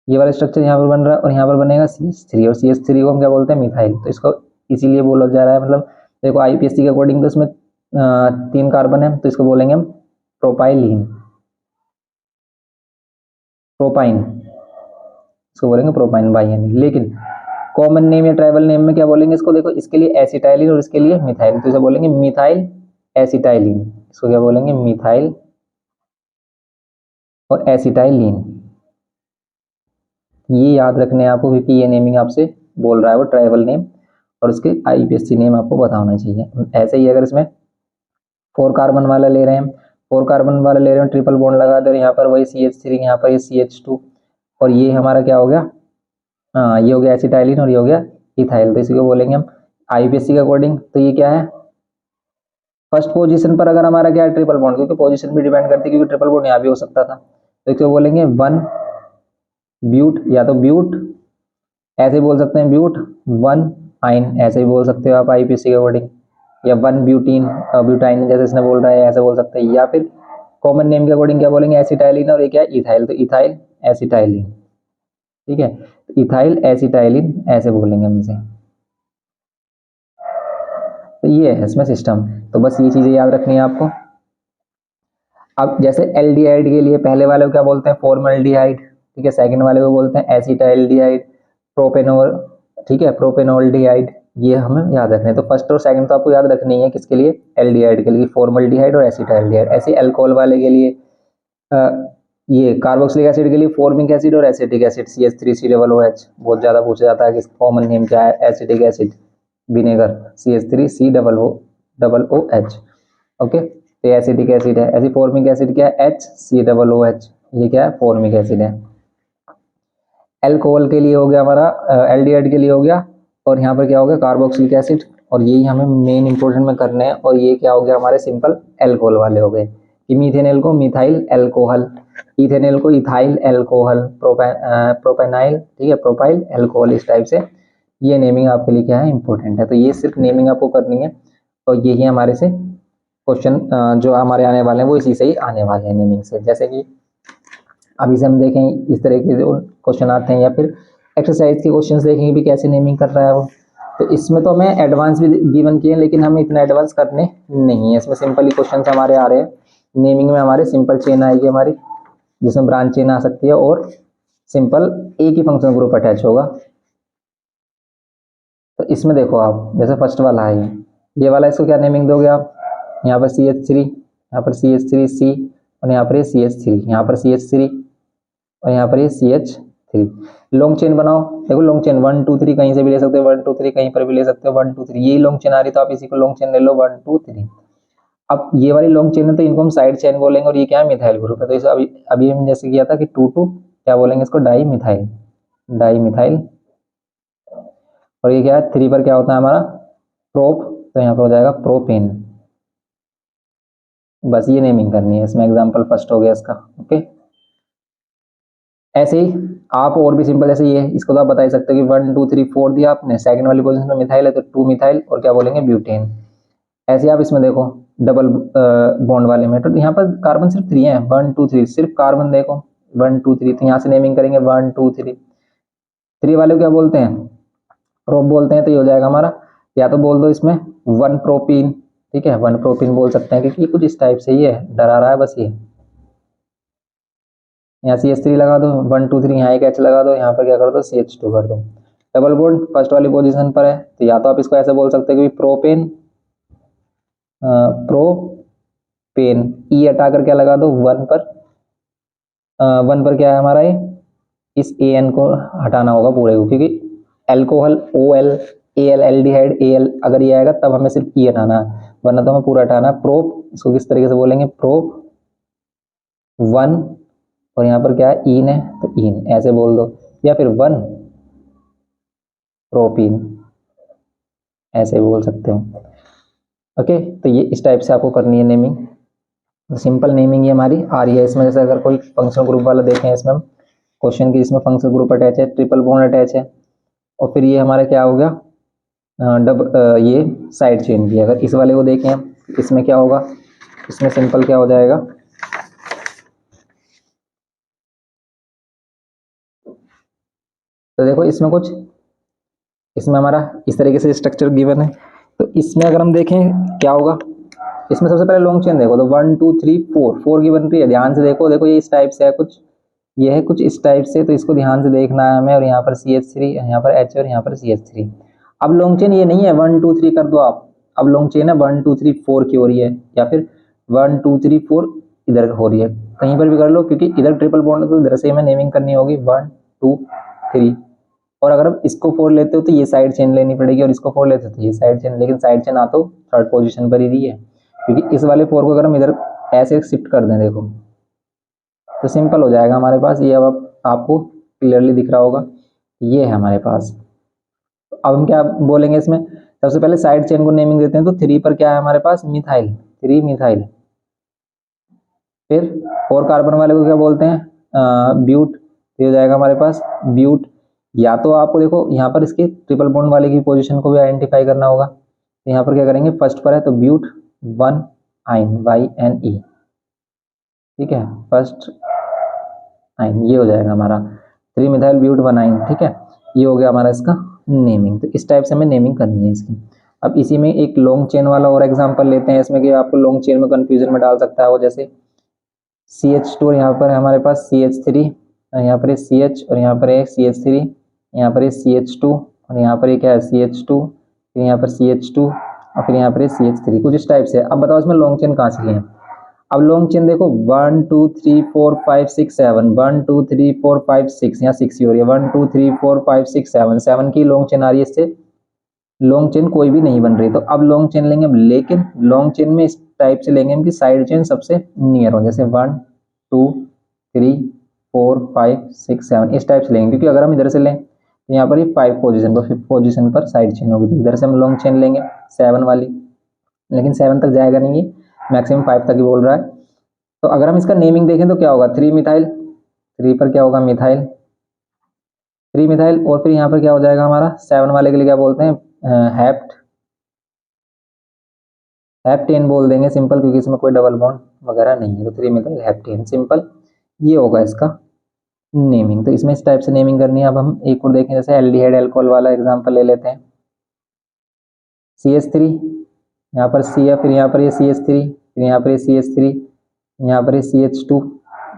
ये वाला स्ट्रक्चर यहाँ पर बन रहा है, और यहाँ पर बनेगा CH3, और CH3 को हम क्या बोलते हैं, मिथाइल। तो इसको इसीलिए बोला जा रहा है, मतलब देखो IUPAC के अकॉर्डिंग तो इसमें 3 कार्बन है, तो इसको बोलेंगे हम प्रोपाइलिन, प्रोपाइन, इसको बोलेंगे प्रोपाइन YN। लेकिन कॉमन नेम या ट्राइबल नेम में क्या बोलेंगे इसको, देखो इसके लिए एसिटाइलिन और इसके लिए मिथाइल, तो इसे बोलेंगे मिथाइल एसिटाइलिन, इसको क्या बोलेंगे, मिथाइल और एसिटाइलिन। ये याद रखने आपको, क्योंकि ये नेमिंग आपसे बोल रहा है वो ट्राइबल नेम, और उसके IUPAC नेम आपको बताना चाहिए। ऐसे ही अगर इसमें 4 कार्बन वाला ले रहे हैं, 4 कार्बन वाला ले रहे हैं, ट्रिपल बॉन्ड लगा दे रहे हैं, यहाँ पर वही CH3, यहाँ पर ये CH2, और ये हमारा क्या हो गया, हाँ ये हो गया एसिटाइलिन और ये हो गया इथाइल। तो इसी को बोलेंगे हम IUPAC के अकॉर्डिंग, तो ये क्या है, फर्स्ट पोजीशन पर अगर हमारा क्या है, ट्रिपल बॉन्ड, क्योंकि पोजीशन भी डिपेंड करती है, क्योंकि ट्रिपल बॉन्ड यहाँ भी हो सकता था, तो इसको बोलेंगे 1 ब्यूट, या तो ब्यूट ऐसे बोल सकते हैं, ब्यूट 1 आइन ऐसे भी बोल सकते हो आप IUPAC के अकॉर्डिंग, या 1 ब्यूटीन ब्यूटाइन जैसे इसने बोल रहा है ऐसे बोल सकते हैं, या फिर कॉमन नेम के अकॉर्डिंग क्या बोलेंगे, एसिटाइलिन, और ये क्या है, इथाइल, तो इथाइल एसिटाइलिन, ठीक है। तो इथाइल एसिटाइलिन ऐसे बोलेंगे हम इसे। तो ये है इसमें सिस्टम, तो बस ये चीजें याद रखनी है आपको। अब जैसे एल्डिहाइड के लिए पहले वाले को क्या बोलते हैं, फॉर्मल्डिहाइड, ठीक है। सेकंड वाले को बोलते हैं एसिटाइल्डिहाइड, प्रोपेनॉल, ठीक है, प्रोपेनॉल्डिहाइड, ये हमें याद रखना है। तो फर्स्ट और सेकंड तो आपको याद रखनी है, किसके लिए, एल्डिहाइड के लिए, फॉर्मल्डिहाइड और एसिटाइल्डिहाइड। ऐसे अल्कोहल वाले के लिए ये कार्बोक्सिलिक एसिड के लिए फॉर्मिक एसिड और एसिटिक एसिड, CH3COOH, बहुत ज्यादा पूछा जाता है कि कॉमन नेम क्या है, acetic acid vinegar, CH3COOH, okay. तो एसिटिक एसिड है। ऐसी फॉर्मिक एसिड क्या है, HCOOH, ये क्या है, फॉर्मिक एसिड है। अल्कोहल के लिए हो गया हमारा, एल्डिहाइड के लिए हो गया, और यहाँ पर क्या हो गया, कार्बोक्सिलिक एसिड, और यही हमें मेन इंपोर्टेंट में करने हैं। और ये क्या हो गया हमारे सिंपल अल्कोहल वाले हो गए, मीथेनेल को मिथाइल एल्कोहल, इथेनेल को इथाइल एल्कोहल, प्रोपेनाइल, ठीक है, प्रोपाइल एल्कोहल, इस टाइप से ये नेमिंग आपके लिए क्या है, इंपॉर्टेंट है। तो ये सिर्फ नेमिंग आपको करनी है और यही हमारे से क्वेश्चन जो हमारे आने वाले हैं वो इसी से ही आने वाले हैं, नेमिंग से। जैसे कि अभी से हम देखें इस तरह के जो क्वेश्चन आते हैं, या फिर एक्सरसाइज के क्वेश्चन देखेंगे भी कैसे नेमिंग कर रहा है वो। तो इसमें तो हमें एडवांस भी गिवन किए हैं, लेकिन हम इतना एडवांस करने नहीं है, इसमें सिंपल ही क्वेश्चन हमारे आ रहे हैं। नेमिंग में हमारे सिंपल चेन आएगी हमारी, जिसमें ब्रांच चेन आ सकती है और सिंपल एक ही फंक्शन ग्रुप अटैच होगा। तो इसमें देखो आप, जैसे फर्स्ट वाला है ये वाला, इसको क्या नेमिंग दोगे आप, यहाँ पर CH3, यहाँ पर CH3C, और यहाँ पर ये CH3, यहाँ पर CH3 और यहाँ पर ये CH3। लॉन्ग चेन बनाओ, देखो लॉन्ग चेन 1 2 3 कहीं से भी ले सकते हो, 1 2 3 कहीं पर भी ले सकते हो, 1 2 3 यही लॉन्ग चेन आ रही तो आप इसी को लॉन्ग चेन ले लो 1 2 3। अब ये वाली लॉन्ग चेन है तो इनको हम साइड चेन बोलेंगे, और ये क्या है, मिथाइल ग्रुप है। तो इसे अभी हम जैसे किया था कि 2 2 क्या बोलेंगे इसको, डाई मिथाइल, डाई मिथाइल। और ये क्या है, 3 पर क्या होता है हमारा, प्रोप, तो यहाँ पर हो जाएगा प्रोपेन। बस ये नेमिंग करनी है इसमें, एग्जाम्पल फर्स्ट हो गया इसका। ओके, ऐसे ही आप और भी सिंपल, जैसे ये इसको तो आप बता ही सकते हो कि 1 2 3 4 दिया आपने, सेकंड वाली पोजीशन में मिथाइल है तो 2 मिथाइल और क्या बोलेंगे, ब्यूटेन। ऐसे आप इसमें देखो डबल बॉन्ड वाले में, तो यहाँ पर कार्बन सिर्फ 3 है, 1 2 3 सिर्फ कार्बन देखो 1 2 3, तो यहाँ से नेमिंग करेंगे 1 2 3। 3 वाले को क्या बोलते हैं, प्रोप बोलते हैं। तो ये हो जाएगा हमारा, या तो बोल दो इसमें 1 प्रोपीन, ठीक है, 1 प्रोपीन बोल सकते हैं, क्योंकि कुछ इस टाइप से ही है, डरा रहा है बस ये। यहाँ CH3 लगा दो, 1 2 3, यहाँ एक H लगा दो, यहाँ पर क्या कर दो, CH2 कर दो। डबल बॉन्ड फर्स्ट वाली पोजीशन पर है, तो या तो आप इसको ऐसे बोल सकते हैं कि प्रोपेन, प्रोपेन, ई हटाकर क्या लगा दो 1 पर, 1 पर क्या है हमारा, ये इस AN को हटाना होगा पूरे को, क्योंकि alcohol OL AL aldehyde AL अगर ये आएगा तब हमें सिर्फ ई हटाना है, वरना तो हमें पूरा हटाना है। प्रोप, इसको किस तरीके से बोलेंगे, प्रोप 1, और यहाँ पर क्या है, ईन है तो ईन ऐसे बोल दो, या फिर 1 प्रोपीन ऐसे बोल सकते हो। ओके, तो ये इस टाइप से आपको करनी है नेमिंग। तो सिंपल नेमिंग ये हमारी आ रही है इसमें। जैसे अगर कोई फंक्शनल ग्रुप वाला देखें इसमें हम क्वेश्चन की, इसमें फंक्शनल ग्रुप अटैच है, ट्रिपल बॉन्ड अटैच है, और फिर ये हमारा क्या हो गया, ये साइड चेन भी। अगर इस वाले को देखें हम, इसमें क्या होगा, इसमें सिंपल क्या हो जाएगा, तो देखो इसमें कुछ, इसमें हमारा इस तरीके से स्ट्रक्चर गिवन है। तो इसमें अगर हम देखें क्या होगा, इसमें सबसे पहले लॉन्ग चेन देखो, तो 1 2 3 4 की बन रही है, ध्यान से देखो, देखो ये इस टाइप से है कुछ, ये है कुछ इस टाइप से, तो इसको ध्यान से देखना है हमें। और यहाँ पर CH3, यहाँ पर H और यहाँ पर CH3। अब लॉन्ग चेन ये नहीं है 1 2 3 कर दो आप, अब लॉन्ग चेन है 1 2 3 4 की हो रही है, या फिर 1 2 3 4 इधर हो रही है, कहीं पर भी कर लो, क्योंकि इधर ट्रिपल बॉन्ड है तो इधर से हमें नेमिंग करनी होगी 1 2 3। और अगर आप इसको 4 लेते हो तो ये साइड चेन लेनी पड़ेगी, और इसको 4 लेते हो तो ये साइड चेन, लेकिन साइड चेन आ तो थर्ड पोजीशन पर ही रही है, क्योंकि इस वाले 4 को अगर हम इधर ऐसे शिफ्ट कर दें देखो, तो सिंपल हो जाएगा हमारे पास ये। अब आपको क्लियरली दिख रहा होगा, ये है हमारे पास। अब हम क्या बोलेंगे इसमें, सबसे पहले साइड चेन को नेमिंग देते हैं। तो 3 पर क्या है हमारे पास, मिथाइल, 3 मिथाइल। फिर 4 कार्बन वाले को क्या बोलते हैं, ब्यूट, ये हो जाएगा हमारे पास ब्यूट। या तो आपको देखो यहाँ पर इसके ट्रिपल बॉन्ड वाले की पोजीशन को भी आइडेंटिफाई करना होगा, तो यहाँ पर क्या करेंगे, फर्स्ट पर है तो ब्यूट 1 आइन, YNE, ठीक है, फर्स्ट आइन, ये हो जाएगा हमारा 3 मिथाइल ब्यूट 1 आइन, ठीक है, ये हो गया हमारा इसका नेमिंग। तो इस टाइप से हमें नेमिंग करनी है इसकी। अब इसी में एक लॉन्ग चेन वाला और एग्जांपल लेते हैं इसमें, कि आपको लॉन्ग चेन में कंफ्यूजन में डाल सकता है वो, जैसे CH2, यहाँ पर हमारे पास CH3, यहाँ पर CH, और यहाँ पर है CH3, यहाँ पर CH2, और यहाँ पर क्या है CH2, फिर यहाँ पर CH2, और फिर यहाँ पर CH3, कुछ इस टाइप से। अब बताओ इसमें लॉन्ग चेन कहाँ से लें। अब लॉन्ग चेन देखो 1 2 3 4 5 6 7, 1 2 3 4 5 6, यहाँ 6 ही हो रही है, 1 2 3 4 5 6 7, 7 की लॉन्ग चेन आ रही है, इससे लॉन्ग चेन कोई भी नहीं बन रही। तो अब लॉन्ग चेन लेंगे हम, लेकिन लॉन्ग चेन में इस टाइप से लेंगे हम कि साइड चेन सबसे नियर हो, जैसे 1 2 3 4 5 6 7, इस टाइप से लेंगे, क्योंकि अगर हम इधर से लें तो यहाँ पर ये 5 पोजीशन पर, 5th पोजीशन पर साइड चेन होगी, तो इधर से हम लॉन्ग चेन लेंगे 7 वाली, लेकिन 7 तक जाएगा नहीं, ये मैक्सिमम 5 तक ही बोल रहा है। तो अगर हम इसका नेमिंग देखें तो क्या होगा, 3 मिथाइल, 3 पर क्या होगा मिथाइल, 3 मिथाइल, और फिर यहाँ पर क्या हो जाएगा हमारा 7 वाले के लिए क्या बोलते हैं, हेप्टेन बोल देंगे सिंपल, क्योंकि इसमें कोई डबल बॉन्ड वगैरह नहीं है, तो 3 मिथाइल हेप्टेन सिंपल, ये होगा इसका नेमिंग। तो इसमें इस टाइप से नेमिंग करनी है। अब हम एक और देखें, जैसे एल्डिहाइड अल्कोहल वाला एग्जांपल ले लेते हैं, CH3, यहाँ पर CF, फिर यहाँ पर ये CH3, फिर यहाँ पर ये CH3, यहाँ पर ये CH2,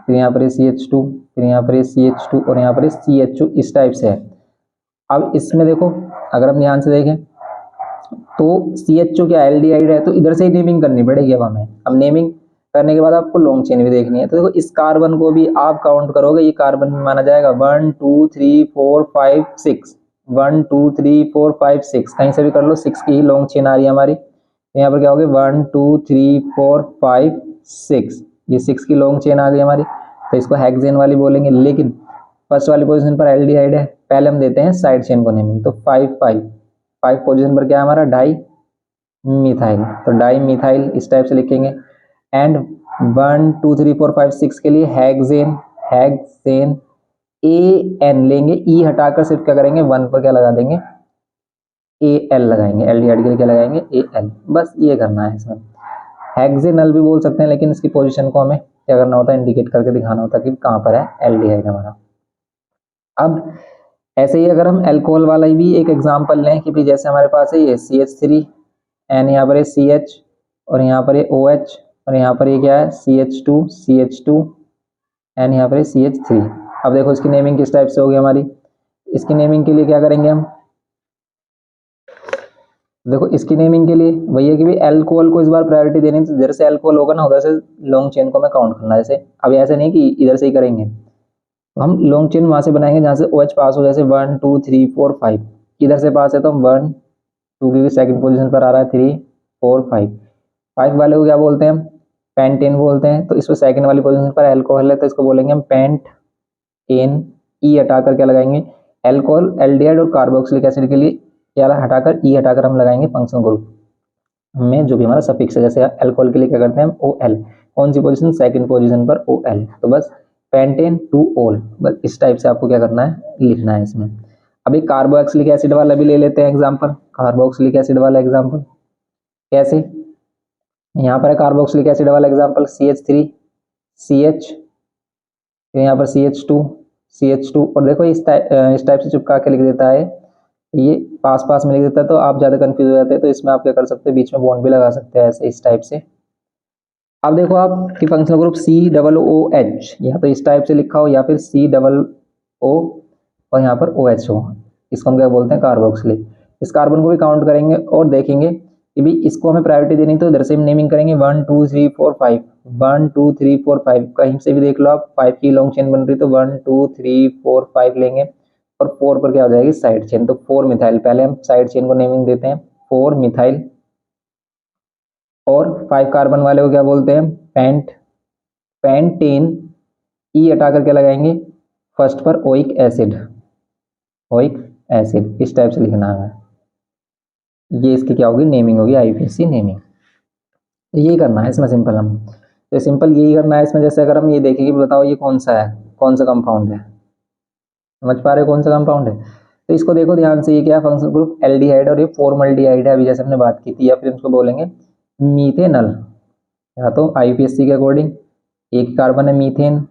फिर यहाँ पर ये CH2, फिर यहाँ पर ये CH2, और यहाँ पर ये CH2, इस टाइप से है। अब इसमें देखो, अगर हम ध्यान से देखें तो CH2 क्या एल्डिहाइड है, तो इधर से ही नेमिंग करनी पड़ेगी अब हमें। अब नेमिंग करने के बाद आपको लॉन्ग चेन भी देखनी है। तो देखो इस कार्बन को भी आप काउंट करोगे, ये कार्बन में माना जाएगा 1 2 3 4 5 6, 1 2 3 4 5 6, कहीं से भी कर लो, 6 की ही लॉन्ग चेन आ रही है हमारी। तो यहाँ पर क्या होगी 1 2 3 4 5 6, ये 6 की लॉन्ग चेन आ गई हमारी। तो इसको हेक्सेन वाली बोलेंगे, लेकिन फर्स्ट वाली पोजीशन पर एल्डिहाइड है, पहले हम देते हैं साइड चेन को नेमिंग। तो 5 पोजीशन पर क्या है हमारा डाई मिथाइल, तो डाई मिथाइल इस टाइप से लिखेंगे। एंड 1 2 3 4 5 6 के लिए हेक्सेन, हेक्सेन AN लेंगे, ई हटाकर सिर्फ क्या करेंगे 1 पर क्या लगा देंगे AL लगाएंगे, एल्डिहाइड के लिए क्या लगाएंगे AL, बस ये करना है इसमें। हेक्सेनल भी बोल सकते हैं, लेकिन इसकी पोजीशन को हमें क्या करना होता है, इंडिकेट करके दिखाना होता है कि कहाँ पर है एल्डिहाइड हमारा। अब ऐसे ही अगर हम अल्कोहल वाला भी एक एग्जांपल लें कि भाई जैसे हमारे पास है ये CH3 एंड यहाँ पर ये CH, और यहाँ पर ये OH, और यहाँ पर ये क्या है CH2 एंड यहाँ पर ये CH3। अब देखो इसकी नेमिंग किस टाइप से होगी हमारी। इसकी नेमिंग के लिए क्या करेंगे हम, देखो इसकी नेमिंग के लिए वही है कि भाई अल्कोहल को इस बार प्रायोरिटी देनी है, तो इधर से अल्कोहल होगा ना, उधर से लॉन्ग चेन को हमें काउंट करना है। जैसे अब ऐसे नहीं कि इधर से ही करेंगे, तो हम लॉन्ग चेन वहां से बनाएंगे जहां से OH पास हो, जैसे 1 2 3 4 5, इधर से पास है तो हम 1 2 की सेकंड पोजीशन पर आ रहा है 3 4 5 वाले को क्या बोलते हैं हम पेंटेन बोलते हैं। तो इसको सेकंड वाली पोजीशन पर अल्कोहल है, तो इसको बोलेंगे हम पेंटेन, ई हटाकर क्या लगाएंगे अल्कोहल, एल्डिहाइड और कार्बोक्सिलिक एसिड के लिए क्या हटाकर ई हटाकर हम लगाएंगे फंक्शनल ग्रुप में जो भी हमारा सफिक्स है। जैसे अल्कोहल के लिए क्या करते हैं हम OL, कौन सी पोजीशन सेकंड पोजीशन पर OL, तो बस पेंटेन टू ओल, बस इस टाइप से आपको क्या करना है लिखना है इसमें। अभी कार्बोक्सिलिक एसिड वाला भी ले लेते हैं एग्जांपल, कार्बोक्सिलिक एसिड वाला एग्जांपल कैसे, यहाँ पर है कार्बोक्सिलिक एसिड वाला एग्जांपल CH3 CH, फिर यहाँ पर CH2 और देखो इस टाइप से चिपका के लिख देता है, ये पास पास में लिख देता है, तो आप ज्यादा कंफ्यूज हो जाते हैं। तो इसमें आप क्या कर सकते हैं, बीच में बॉन्ड भी लगा सकते हैं ऐसे इस टाइप से। अब देखो आप कि फंक्शनल ग्रुप COOH, या तो इस टाइप से लिखा हो या फिर COO और यहाँ पर OH हो, इसको हम क्या बोलते हैं कार्बोक्सिलिक। इस कार्बन को भी काउंट करेंगे और देखेंगे कि भी इसको हमें प्रायोरिटी देनी, तो इधर से हम नेमिंग करेंगे 1 2 3 4 5, 1 2 3 4 5, कहीं से भी देख लो आप 5 की लॉन्ग चेन बन रही, तो 1 2 3 4 5 लेंगे, और 4 पर क्या हो जाएगी साइड चेन, तो 4 मिथाइल, पहले हम साइड चेन को नेमिंग देते हैं 4 मिथाइल, और 5 कार्बन वाले को क्या बोलते हैं पेंटेन, ई हटा करके लगाएंगे फर्स्ट पर ओइक एसिड, इस टाइप से लिखना है। ये इसकी क्या होगी नेमिंग होगी, IUPAC नेमिंग। तो यही करना है इसमें सिंपल, हम तो सिंपल यही करना है इसमें। जैसे अगर हम ये देखेंगे बताओ ये कौन सा है, कौन सा कंपाउंड है, समझ पा रहे हो कौन सा कंपाउंड है। तो इसको देखो ध्यान से, ये क्या फंक्शनल ग्रुप एल्डिहाइड और ये फॉर्मल्डिहाइड है, अभी जैसे हमने बात की थी, या फिर इसको बोलेंगे मीथेनल, या तो IUPAC के अकॉर्डिंग एक कार्बन है मीथेन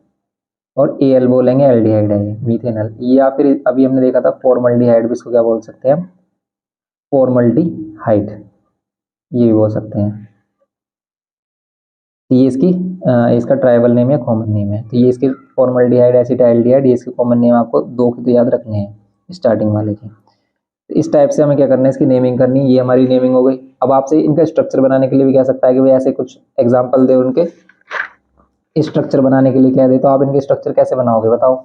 और AL बोलेंगे एल्डिहाइड है ये मीथेनल, या फिर अभी हमने देखा था फॉर्मल्डिहाइड भी, इसको क्या बोल सकते हैं हम फॉर्मल्डिहाइड, ये भी बोल सकते हैं। तो ये इसका ट्राइबल नेम है, कॉमन नेम है। तो ये इसके फॉर्मल्डिहाइड एसिटाइल्डिहाइड, ये इसके कॉमन नेम आपको 2 की तो याद रखने हैं स्टार्टिंग वाले की। तो इस टाइप से हमें क्या करना है इसकी नेमिंग करनी, ये हमारी नेमिंग हो गई। अब आपसे इनका स्ट्रक्चर बनाने के लिए भी कह सकता है कि भाई ऐसे कुछ एग्जाम्पल दे उनके स्ट्रक्चर बनाने के लिए क्या दे, तो आप इनके स्ट्रक्चर कैसे बनाओगे बताओ।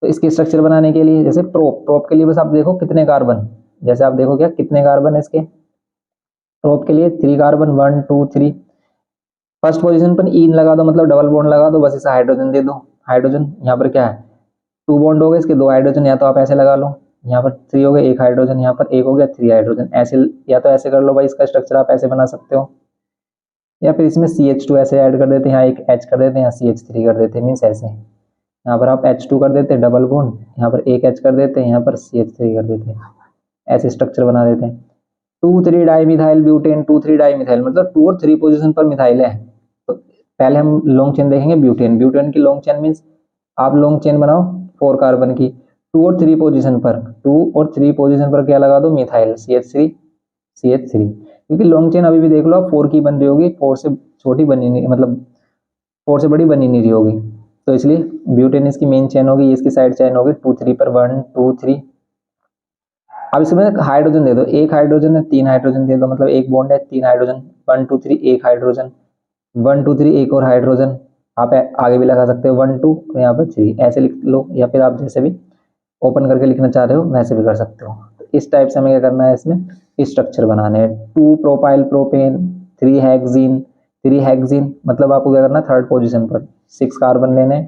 तो इसके स्ट्रक्चर बनाने के लिए जैसे प्रोप के लिए बस आप देखो कितने कार्बन, जैसे आप देखो क्या कितने कार्बन है इसके प्रोप के लिए 3 कार्बन 1 2 3, फर्स्ट पोजीशन पर इन लगा दो, मतलब डबल बॉन्ड लगा दो, बस इसे हाइड्रोजन दे दो, हाइड्रोजन यहाँ पर क्या है 2 बॉन्ड हो गए इसके 2 हाइड्रोजन, या तो आप ऐसे लगा लो, यहाँ पर 3 हो गए 1 हाइड्रोजन, यहाँ पर 1 हो गया 3 हाइड्रोजन, ऐसे या तो ऐसे कर लो भाई, इसका स्ट्रक्चर आप ऐसे बना सकते हो। या फिर इसमें CH2 ऐसे ऐड कर देते हैं, यहाँ एक H कर देते हैं, यहाँ CH3 कर देते हैं, मीन्स ऐसे यहाँ पर आप H2 कर देते हैं डबल बॉन्ड, यहाँ पर एक H कर देते हैं, यहाँ पर CH3 कर देते हैं, ऐसे स्ट्रक्चर बना देते हैं। 2,3 di methyl butane, 2,3 di methyl मतलब 2 और 3 पोजीशन पर मिथाइल है। तो पहले हम लॉन्ग चेन देखेंगे ब्यूटेन। ब्यूटेन की लॉन्ग चेन मीन्स आप लॉन्ग चेन बनाओ 4 कार्बन की, 2 और 3 पोजीशन पर, 2 और 3 पोजीशन पर क्या लगा दो, मिथाइल CH3 CH3, क्योंकि लॉन्ग चेन अभी भी देख लो आप 4 की बन रही होगी, 4 से छोटी बनी नहीं, मतलब 4 से बड़ी बनी नहीं रही होगी, तो इसलिए ब्यूटेन इसकी मेन चेन होगी, इसकी साइड चेन होगी 2 3 पर 1 2 3। अब इसमें हाइड्रोजन दे दो, एक हाइड्रोजन है 3 हाइड्रोजन दे दो, मतलब एक बॉन्ड है 3 हाइड्रोजन, 1 2 3 एक हाइड्रोजन, 1 2 3 एक और हाइड्रोजन, आप आगे भी लगा सकते हो 1 2 यहाँ पर 3 ऐसे लिख लो, या फिर आप जैसे भी ओपन करके लिखना चाह रहे हो वैसे भी कर सकते हो। तो इस टाइप से हमें क्या करना है, इसमें स्ट्रक्चर बनाने हैं। 2 प्रोपाइल प्रोपेन, 3 हेक्सीन, 3 हेक्सीन मतलब आपको क्या करना है, थर्ड पोजीशन पर 6 कार्बन लेने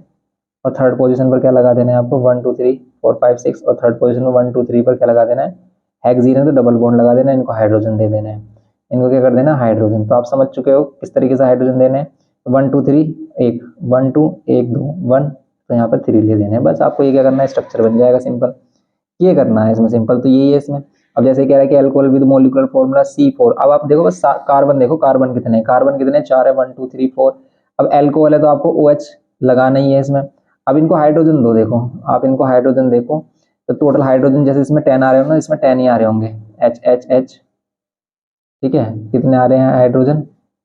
और थर्ड पोजीशन पर क्या लगा देना है आपको, 1 2 3 4 5 6, और थर्ड पोजीशन में 1 2 3 पर क्या लगा देना है, हेक्सीन है तो डबल बॉन्ड लगा देना है, इनको हाइड्रोजन दे देना है, इनको क्या कर देना हाइड्रोजन। तो आप समझ चुके हो किस तरीके से हाइड्रोजन देने हैं। 1 2 3 एक, 1 2 1 2 1, तो यहाँ पर 3 ले देने हैं, बस आपको ये क्या करना है, स्ट्रक्चर बन जाएगा सिंपल। ये करना है इसमें सिंपल, तो यही है इसमें। अब जैसे कह रहा है कि alcohol with molecular formula C4, अब आप देखो बस कार्बन देखो, कार्बन कितने, कार्बन कितने 4 है, 1 2 3 4। अब अल्कोहल है तो आपको OH लगाना ही है इसमें। अब इनको हाइड्रोजन दो, देखो आप इनको हाइड्रोजन देखो, तो टोटल हाइड्रोजन जैसे इसमें 10 आ रहे हो ना, इसमें 10 ही आ रहे होंगे, H H H, ठीक है, कितने आ रहे हैं हाइड्रोजन,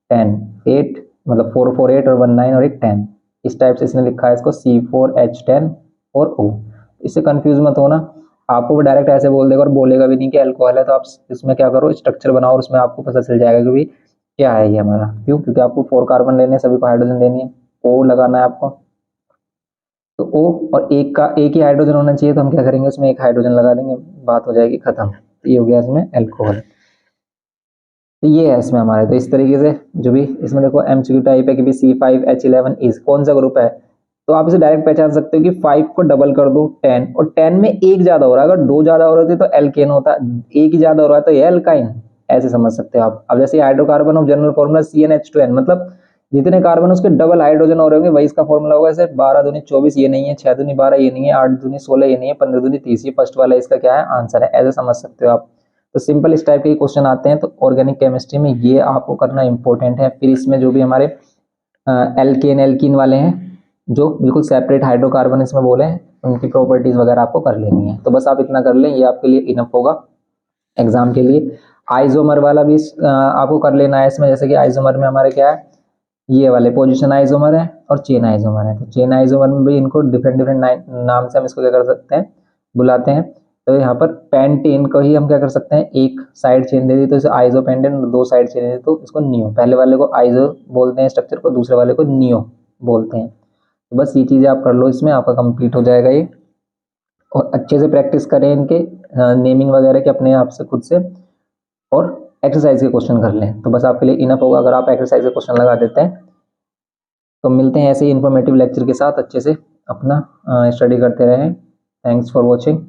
10 8, मतलब 4 4 8 और 1 9 और एक 10, इस टाइप से इसने लिखा है इसको C4H10 और O। इससे कंफ्यूज मत होना, आपको वो डायरेक्ट ऐसे बोल देगा और बोलेगा भी नहीं कि अल्कोहल है, तो आप इसमें क्या करो, स्ट्रक्चर बनाओ और उसमें आपको पता चल जाएगा कि भाई क्या है ये हमारा, क्यों, क्योंकि आपको 4 कार्बन लेने, सभी को हाइड्रोजन देनी है, O लगाना है आपको, तो O और एक ही हाइड्रोजन होना चाहिए, तो हम क्या करेंगे उसमें एक हाइड्रोजन लगा देंगे, बात हो जाएगी खत्म। तो ये हो गया इसमें अल्कोहल। तो ये है इसमें हमारे, तो इस तरीके से जो भी इसमें देखो MCQ टाइप है कि भी C5H11 इज कौन सा ग्रुप है, तो आप इसे डायरेक्ट पहचान सकते हो कि 5 को डबल कर दो 10, और 10 में एक ज्यादा हो रहा है, अगर 2 ज्यादा हो रहे थे तो एल्केन होता, एक ही ज्यादा हो रहा है तो ये एल्काइन, ऐसे समझ सकते हो आप। अब जैसे hydrocarbon of general formula CnH2n, मतलब जितने कार्बन उसके डबल हाइड्रोजन हो रहे होंगे वही इसका फॉर्मूला होगा। जैसे 12 दूनी 24 ये नहीं है, 6 दूनी 12 ये नहीं है, 8 दूनी 16 ये नहीं है, 15 दूनी 30 ये फर्स्ट वाला इसका क्या है आंसर है, ऐसे समझ सकते हो आप। तो सिंपल इस टाइप के क्वेश्चन आते हैं, तो ऑर्गेनिक केमिस्ट्री में ये आपको करना इंपॉर्टेंट है। फिर इसमें जो भी हमारे एल्केन एल्कीन वाले हैं, जो बिल्कुल सेपरेट हाइड्रोकार्बन इसमें बोले हैं, उनकी प्रॉपर्टीज वगैरह आपको कर लेनी है। तो बस आप इतना कर लें, ये आपके लिए इनफ होगा एग्जाम के लिए। आइसोमर वाला भी आपको कर लेना है इसमें, जैसे कि आइसोमर में हमारे क्या है, ये वाले पोजीशन आइसोमर है और चेन आइसोमर है। तो चेन आइसोमर में भी इनको डिफरेंट डिफरेंट नाम से हम इसको क्या कर सकते हैं, बुलाते हैं। तो यहाँ पर पेंटेन को ही हम क्या कर सकते हैं, एक साइड चेन दे दी तो इसे आइसो पेंटेन, दो साइड चेन दे दी तो इसको नियो, पहले वाले को आइसो बोलते हैं स्ट्रक्चर को, दूसरे वाले को नियो बोलते हैं। तो बस ये चीज़ें आप कर लो, इसमें आपका कंप्लीट हो जाएगा ये। और अच्छे से प्रैक्टिस करें इनके नेमिंग वगैरह के अपने आप से खुद से, और एक्सरसाइज के क्वेश्चन कर लें, तो बस आपके लिए इनफ होगा अगर आप एक्सरसाइज के क्वेश्चन लगा देते हैं। तो मिलते हैं ऐसे ही इन्फॉर्मेटिव लेक्चर के साथ, अच्छे से अपना स्टडी करते रहें। Thanks for watching.